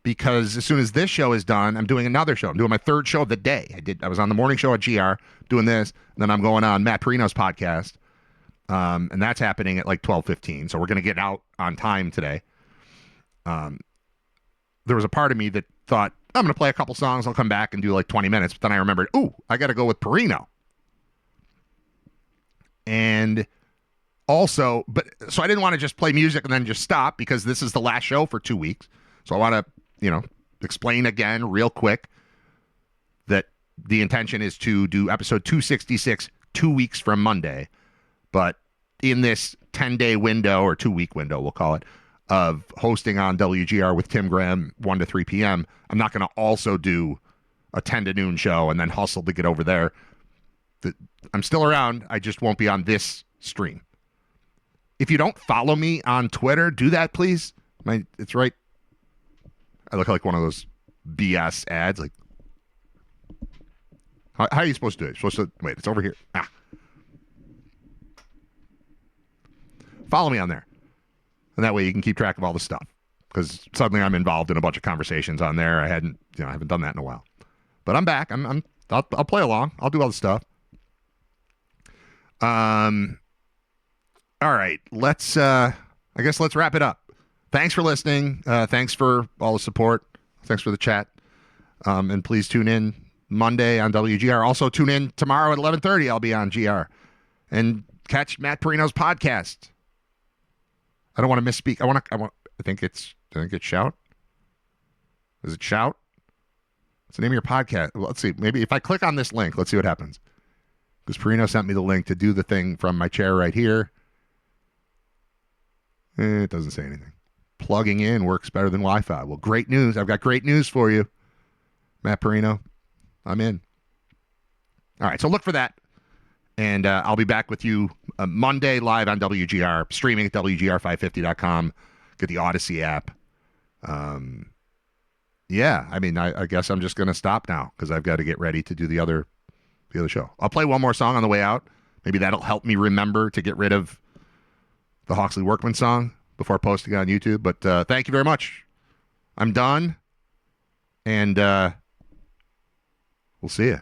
S1: because as soon as this show is done, I'm doing another show. I'm doing my third show of the day. I was on the morning show at GR doing this, and then I'm going on Matt Perino's podcast, and that's happening at like 12:15. So we're going to get out on time today. There was a part of me that thought, I'm going to play a couple songs, I'll come back and do like 20 minutes. But then I remembered, I got to go with Perino. And also, so I didn't want to just play music and then just stop because this is the last show for 2 weeks. So I want to, explain again real quick that the intention is to do episode 266 2 weeks from Monday. But in this 10-day window or 2-week window, we'll call it, of hosting on WGR with Tim Graham 1 to 3 p.m., I'm not going to also do a 10 to noon show and then hustle to get over there. I'm still around. I just won't be on this stream. If you don't follow me on Twitter, do that, please. It's right. I look like one of those BS ads. Like, how are you supposed to do it? You're supposed to wait. It's over here. Follow me on there, and that way you can keep track of all the stuff. Because suddenly I'm involved in a bunch of conversations on there. I haven't done that in a while, but I'm back. I'll play along. I'll do all the stuff. All right. Let's wrap it up. Thanks for listening. Thanks for all the support. Thanks for the chat. And please tune in Monday on WGR. Also tune in tomorrow at 11:30. I'll be on GR. And catch Matt Perino's podcast. I don't want to misspeak. I think it's Shout. Is it Shout? What's the name of your podcast? Well, let's see. Maybe if I click on this link, let's see what happens. Because Perino sent me the link to do the thing from my chair right here. It doesn't say anything. Plugging in works better than Wi-Fi. Well, great news. I've got great news for you, Matt Perino. I'm in. All right, so look for that. And I'll be back with you Monday live on WGR, streaming at WGR550.com. Get the Odyssey app. Yeah, I guess I'm just going to stop now because I've got to get ready to do the other show. I'll play one more song on the way out. Maybe that'll help me remember to get rid of the Hawksley Workman song before posting it on YouTube. But thank you very much. I'm done. And we'll see you.